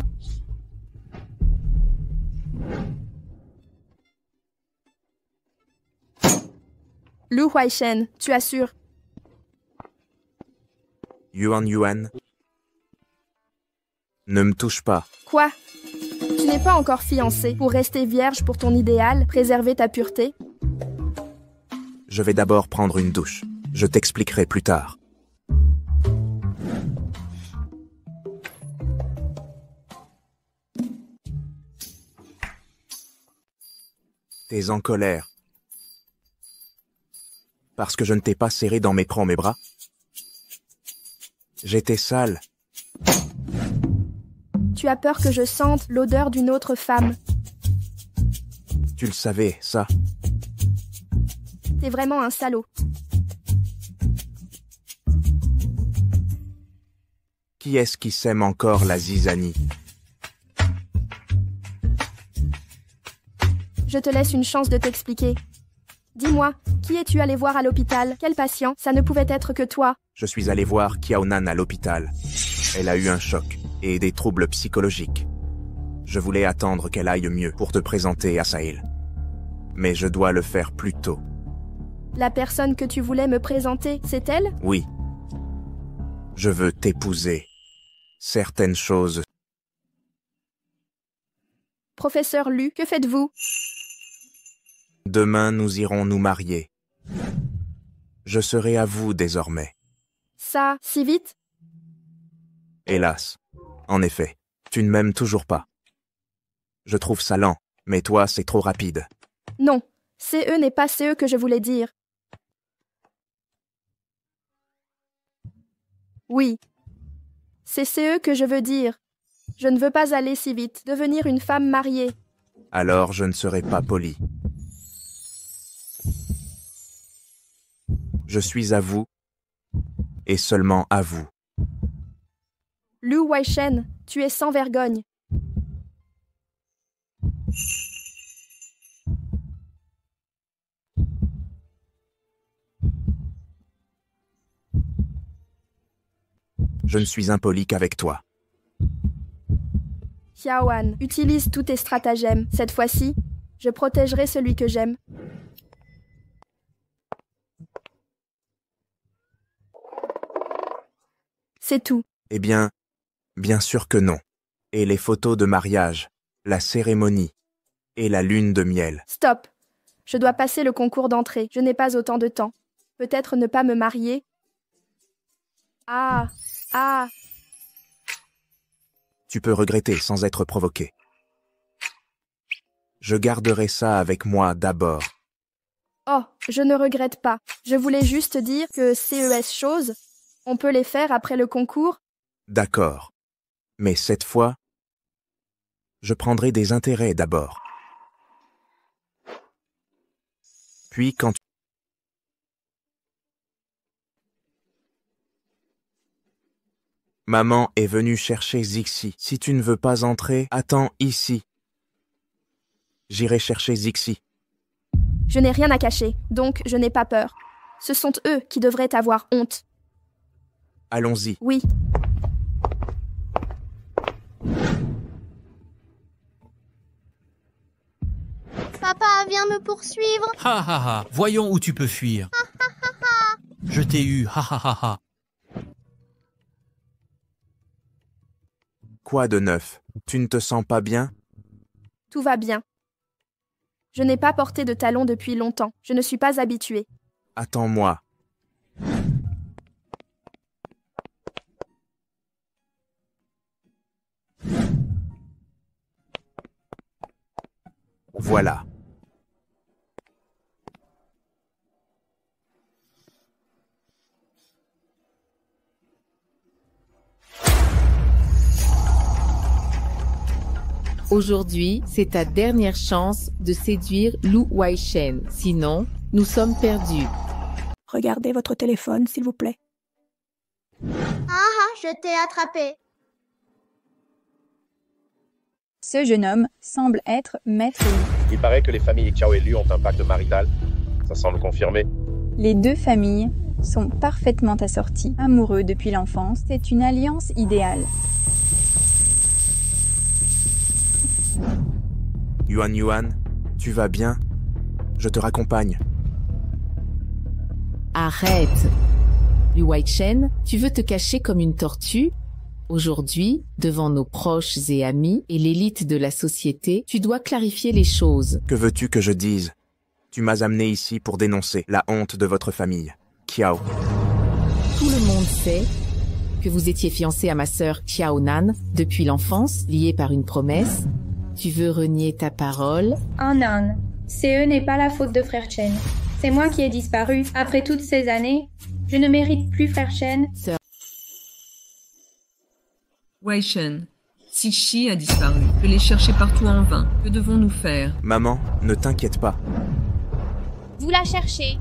Lu Huaishen, tu assures. Yuan, ne me touche pas. Quoi? Tu n'es pas encore fiancée. Pour rester vierge pour ton idéal, préserver ta pureté? Je vais d'abord prendre une douche. Je t'expliquerai plus tard. T'es en colère. Parce que je ne t'ai pas serré dans mes bras? J'étais sale. Tu as peur que je sente l'odeur d'une autre femme. Tu le savais, ça? T'es vraiment un salaud. Qui est-ce qui sème encore la zizanie? Je te laisse une chance de t'expliquer. Dis-moi, qui es-tu allé voir à l'hôpital? Quel patient? Ça ne pouvait être que toi. Je suis allé voir Kiaonan à l'hôpital. Elle a eu un choc et des troubles psychologiques. Je voulais attendre qu'elle aille mieux pour te présenter à Sahil. Mais je dois le faire plus tôt. La personne que tu voulais me présenter, c'est elle? Oui. Je veux t'épouser. Certaines choses. Professeur Lu, que faites-vous? Demain, nous irons nous marier. Je serai à vous désormais. Ça, si vite? Hélas. En effet, tu ne m'aimes toujours pas. Je trouve ça lent, mais toi, c'est trop rapide. Non, CE n'est pas CE que je voulais dire. Oui. C'est CE que je veux dire. Je ne veux pas aller si vite, devenir une femme mariée. Alors je ne serai pas poli. Je suis à vous, et seulement à vous. Lu Huaishen, tu es sans vergogne. Je ne suis impoli qu'avec toi. Xiaoan, utilise tous tes stratagèmes. Cette fois-ci, je protégerai celui que j'aime. C'est tout. Eh bien, bien sûr que non. Et les photos de mariage, la cérémonie et la lune de miel. Stop. Je dois passer le concours d'entrée. Je n'ai pas autant de temps. Peut-être ne pas me marier. Ah. Tu peux regretter sans être provoqué. Je garderai ça avec moi d'abord. Oh, je ne regrette pas. Je voulais juste dire que CES choses, on peut les faire après le concours. D'accord. Mais cette fois, je prendrai des intérêts d'abord. Puis quand tu... Maman est venue chercher Zixi. Si tu ne veux pas entrer, attends ici. J'irai chercher Zixi. Je n'ai rien à cacher, donc je n'ai pas peur. Ce sont eux qui devraient avoir honte. Allons-y. Oui. Papa, viens me poursuivre. Ha ha ha, voyons où tu peux fuir. Ha ha ha ha. Je t'ai eu, ha ha ha ha. Quoi de neuf? Tu ne te sens pas bien? Tout va bien. Je n'ai pas porté de talons depuis longtemps. Je ne suis pas habituée. Attends-moi. Voilà. Aujourd'hui, c'est ta dernière chance de séduire Lu Huaishen. Sinon, nous sommes perdus. Regardez votre téléphone, s'il vous plaît. Ah, je t'ai attrapé. Ce jeune homme semble être Maître Lu. Il paraît que les familles Xiao et Lu ont un pacte marital. Ça semble confirmé. Les deux familles sont parfaitement assortis, amoureux depuis l'enfance. C'est une alliance idéale. Yuan, tu vas bien? Je te raccompagne. Arrête. Lu Waichen, tu veux te cacher comme une tortue? Aujourd'hui, devant nos proches et amis et l'élite de la société, tu dois clarifier les choses. Que veux-tu que je dise? Tu m'as amené ici pour dénoncer la honte de votre famille, Xiao. Tout le monde sait que vous étiez fiancé à ma sœur Xiao Nan depuis l'enfance, lié par une promesse. Tu veux renier ta parole? Oh non, CE n'est pas la faute de Frère Chen. C'est moi qui ai disparu. Après toutes ces années, je ne mérite plus Frère Chen. Waichen, Cixi a disparu. Je l'ai cherché partout en vain. Que devons-nous faire? Maman, ne t'inquiète pas. Vous la cherchez.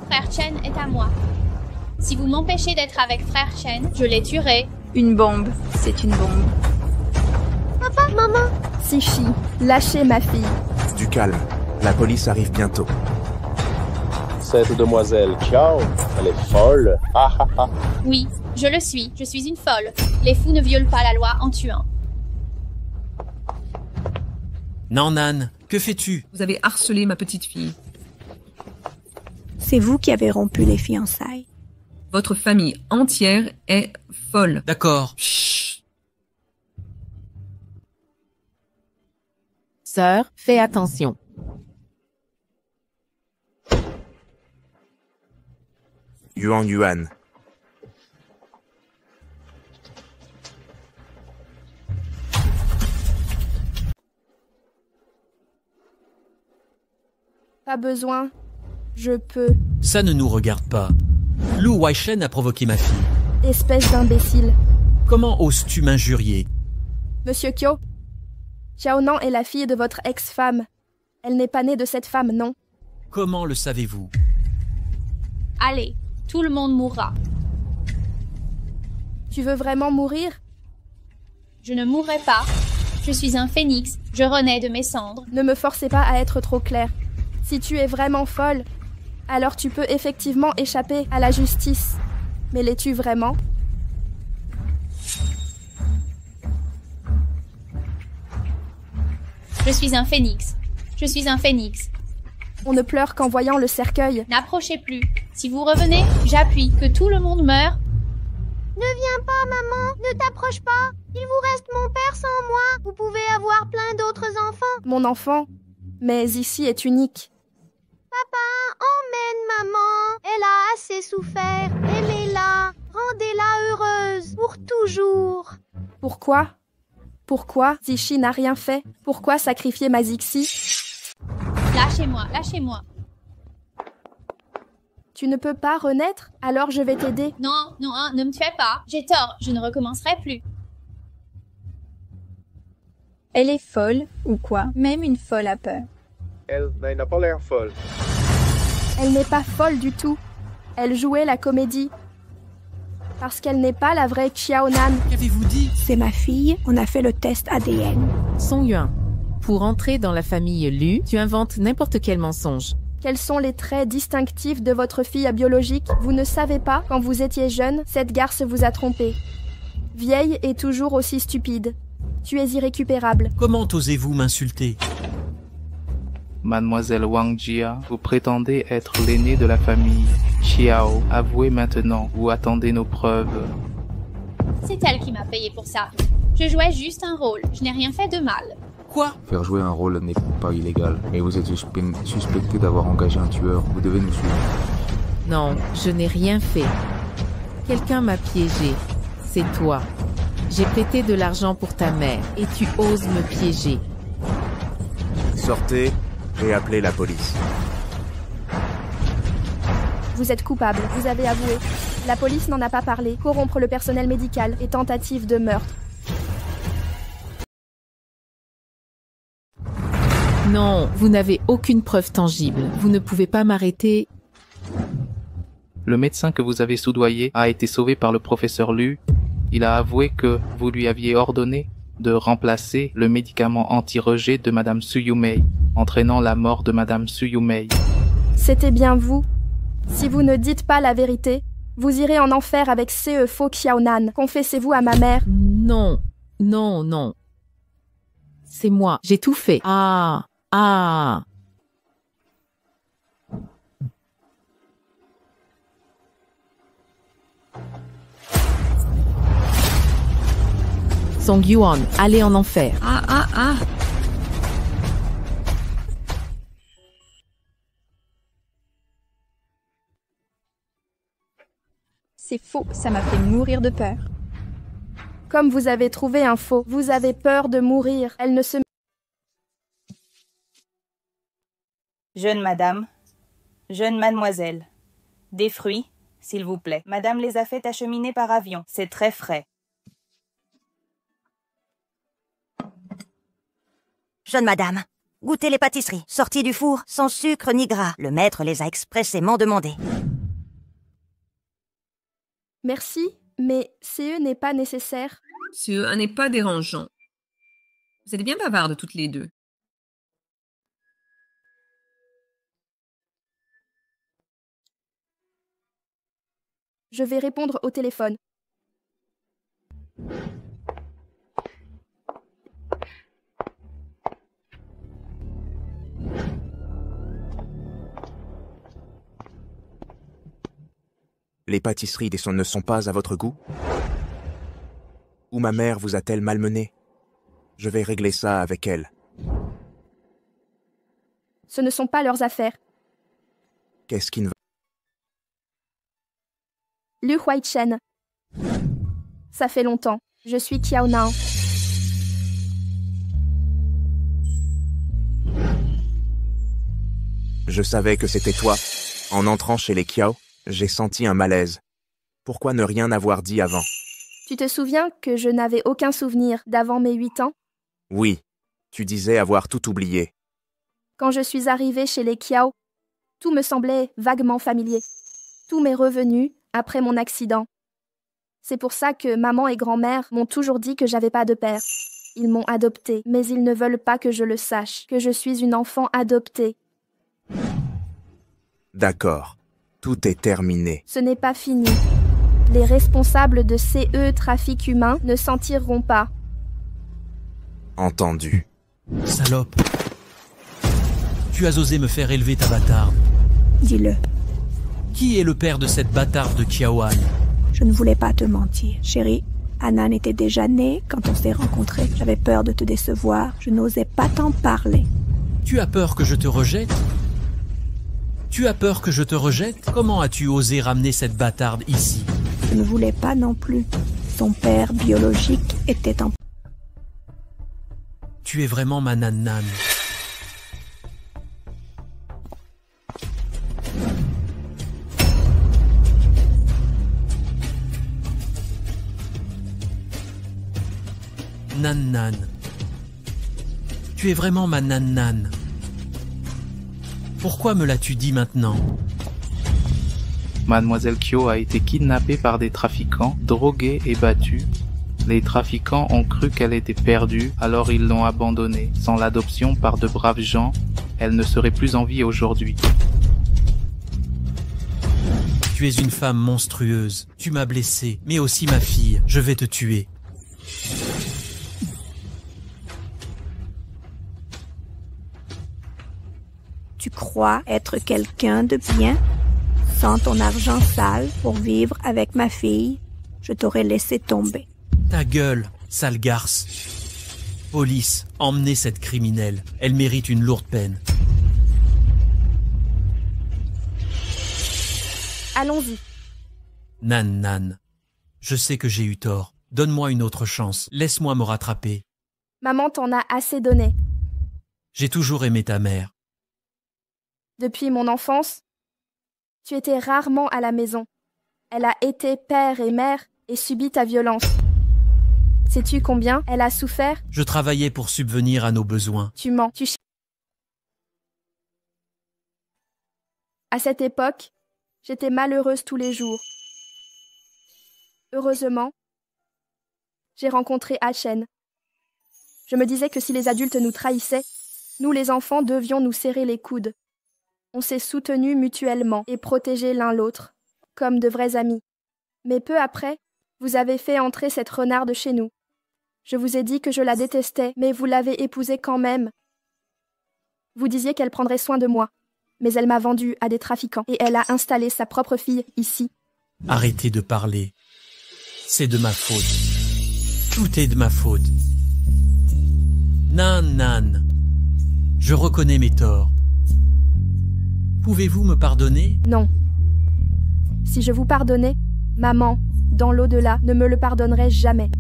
Frère Chen est à moi. Si vous m'empêchez d'être avec Frère Chen, je les tuerai. Une bombe, c'est une bombe. Papa, maman. Cixi, lâchez ma fille. Du calme, la police arrive bientôt. Cette demoiselle Xiao, elle est folle. Ah ah ah. Oui, je le suis. Je suis une folle. Les fous ne violent pas la loi en tuant. Nan, que fais-tu? Vous avez harcelé ma petite fille. C'est vous qui avez rompu les fiançailles. Votre famille entière est folle. D'accord. Chut. Sœur, fais attention. Yuan. Pas besoin. Je peux. Ça ne nous regarde pas. Lu Waichen a provoqué ma fille. Espèce d'imbécile. Comment oses-tu m'injurier? Monsieur Kyo, Xiaonan est la fille de votre ex-femme. Elle n'est pas née de cette femme, non? Comment le savez-vous? Allez, tout le monde mourra. Tu veux vraiment mourir? Je ne mourrai pas. Je suis un phénix. Je renais de mes cendres. Ne me forcez pas à être trop clair. Si tu es vraiment folle, alors tu peux effectivement échapper à la justice. Mais l'es-tu vraiment? Je suis un phénix. Je suis un phénix. On ne pleure qu'en voyant le cercueil. N'approchez plus. Si vous revenez, j'appuie. Que tout le monde meure. Ne viens pas, maman. Ne t'approche pas. Il vous reste mon père sans moi. Vous pouvez avoir plein d'autres enfants. Mon enfant, mais ici est unique. Papa, emmène maman. Elle a assez souffert. Aimez-la. Rendez-la heureuse. Pour toujours. Pourquoi? Pourquoi Cixi n'a rien fait? Pourquoi sacrifier ma Zixi? Lâchez-moi, lâchez-moi. Tu ne peux pas renaître? Alors je vais t'aider. Non, ne me tuez pas. J'ai tort, je ne recommencerai plus. Elle est folle, ou quoi? Même une folle a peur. Elle n'a pas l'air folle. Elle n'est pas folle du tout. Elle jouait la comédie. Parce qu'elle n'est pas la vraie Xiaonan. Qu'avez-vous dit? C'est ma fille, on a fait le test ADN. Song Yuan, pour entrer dans la famille Lu, tu inventes n'importe quel mensonge. Quels sont les traits distinctifs de votre fille biologique? Vous ne savez pas, quand vous étiez jeune, cette garce vous a trompé. Vieille et toujours aussi stupide. Tu es irrécupérable. Comment osez-vous m'insulter? Mademoiselle Wang Jia, vous prétendez être l'aînée de la famille Xiao. Avouez maintenant ou attendez nos preuves. C'est elle qui m'a payé pour ça. Je jouais juste un rôle. Je n'ai rien fait de mal. Quoi? Faire jouer un rôle n'est pas illégal. Et vous êtes suspecté d'avoir engagé un tueur. Vous devez nous suivre. Non, je n'ai rien fait. Quelqu'un m'a piégé. C'est toi. J'ai prêté de l'argent pour ta mère et tu oses me piéger. Sortez et appelez la police. Vous êtes coupable, vous avez avoué. La police n'en a pas parlé. Corrompre le personnel médical et tentative de meurtre. Non, vous n'avez aucune preuve tangible. Vous ne pouvez pas m'arrêter. Le médecin que vous avez soudoyé a été sauvé par le professeur Lu. Il a avoué que vous lui aviez ordonné de remplacer le médicament anti-rejet de Madame Suyumei, entraînant la mort de Madame Suyumei. C'était bien vous. Si vous ne dites pas la vérité, vous irez en enfer avec Ce Fo Xiaonan. Confessez-vous à ma mère. Non, non, non. C'est moi, j'ai tout fait. Ah. Song Yuan, allez en enfer. Ah. C'est faux, ça m'a fait mourir de peur. Comme vous avez trouvé un faux, vous avez peur de mourir. Elle ne se... Jeune madame, jeune mademoiselle, des fruits, s'il vous plaît. Madame les a fait acheminer par avion, c'est très frais. Jeune madame, goûtez les pâtisseries, sorties du four, sans sucre ni gras. Le maître les a expressément demandées. Merci, mais CE n'est pas nécessaire. CE n'est pas dérangeant. Vous êtes bien bavardes toutes les deux. Je vais répondre au téléphone. Les pâtisseries des sons ne sont pas à votre goût? Ou ma mère vous a-t-elle malmené? Je vais régler ça avec elle. Ce ne sont pas leurs affaires. Qu'est-ce qui ne va? Lu Huaichen. Ça fait longtemps. Je suis Kiao Nao. Je savais que c'était toi. En entrant chez les Kiao, j'ai senti un malaise. Pourquoi ne rien avoir dit avant? Tu te souviens que je n'avais aucun souvenir d'avant mes 8 ans? Oui, tu disais avoir tout oublié. Quand je suis arrivée chez les Kiao, tout me semblait vaguement familier. Tout m'est revenu après mon accident. C'est pour ça que maman et grand-mère m'ont toujours dit que j'avais pas de père. Ils m'ont adoptée, mais ils ne veulent pas que je le sache, que je suis une enfant adoptée. D'accord. Tout est terminé. Ce n'est pas fini. Les responsables de CE trafic humain ne s'en tireront pas. Entendu. Salope. Tu as osé me faire élever ta bâtarde. Dis-le. Qui est le père de cette bâtarde de Kiaoan? Je ne voulais pas te mentir, chérie. Anan était déjà née quand on s'est rencontrés. J'avais peur de te décevoir. Je n'osais pas t'en parler. Tu as peur que je te rejette? Tu as peur que je te rejette? Comment as-tu osé ramener cette bâtarde ici? Je ne voulais pas non plus. Son père biologique était en... Tu es vraiment ma nan-nan. Nan-nan. Tu es vraiment ma nan-nan. Pourquoi me l'as-tu dit maintenant? Mademoiselle Kyo a été kidnappée par des trafiquants, droguée et battue. Les trafiquants ont cru qu'elle était perdue, alors ils l'ont abandonnée. Sans l'adoption par de braves gens, elle ne serait plus en vie aujourd'hui. Tu es une femme monstrueuse. Tu m'as blessé, mais aussi ma fille. Je vais te tuer. Tu crois être quelqu'un de bien? Sans ton argent sale pour vivre avec ma fille, je t'aurais laissé tomber. Ta gueule, sale garce. Police, emmenez cette criminelle. Elle mérite une lourde peine. Allons-y. Nan. Je sais que j'ai eu tort. Donne-moi une autre chance. Laisse-moi me rattraper. Maman t'en a assez donné. J'ai toujours aimé ta mère. Depuis mon enfance, tu étais rarement à la maison. Elle a été père et mère et subi ta violence. Sais-tu combien elle a souffert? Je travaillais pour subvenir à nos besoins. Tu mens. À cette époque, j'étais malheureuse tous les jours. Heureusement, j'ai rencontré Achen. Je me disais que si les adultes nous trahissaient, nous les enfants devions nous serrer les coudes. On s'est soutenus mutuellement et protégés l'un l'autre, comme de vrais amis. Mais peu après, vous avez fait entrer cette renarde chez nous. Je vous ai dit que je la détestais, mais vous l'avez épousée quand même. Vous disiez qu'elle prendrait soin de moi, mais elle m'a vendue à des trafiquants et elle a installé sa propre fille ici. Arrêtez de parler. C'est de ma faute. Tout est de ma faute. Nan, je reconnais mes torts. Pouvez-vous me pardonner? Non. Si je vous pardonnais, maman, dans l'au-delà, ne me le pardonnerait jamais.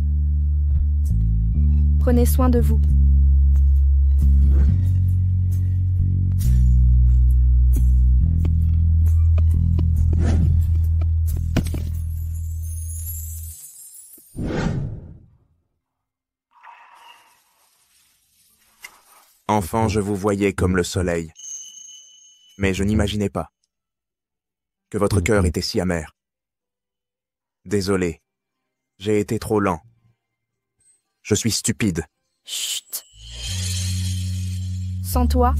Prenez soin de vous. Enfant, je vous voyais comme le soleil. Mais je n'imaginais pas que votre cœur était si amer. Désolé, j'ai été trop lent. Je suis stupide. Chut. Sans toi,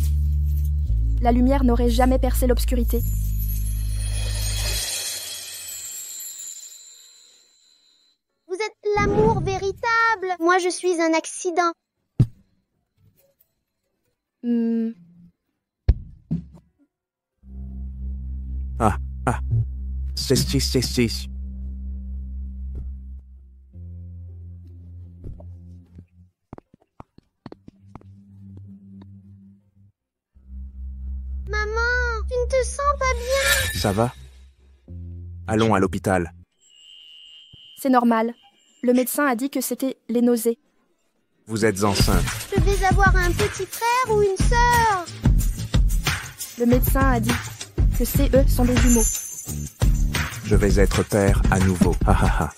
la lumière n'aurait jamais percé l'obscurité. Vous êtes l'amour véritable. Moi, je suis un accident. C'est. Maman, tu ne te sens pas bien? Ça va? Allons à l'hôpital. C'est normal. Le médecin a dit que c'était les nausées. Vous êtes enceinte. Je vais avoir un petit frère ou une sœur? Le médecin a dit que ces eux sont des jumeaux. Je vais être père à nouveau. Ha ha ha.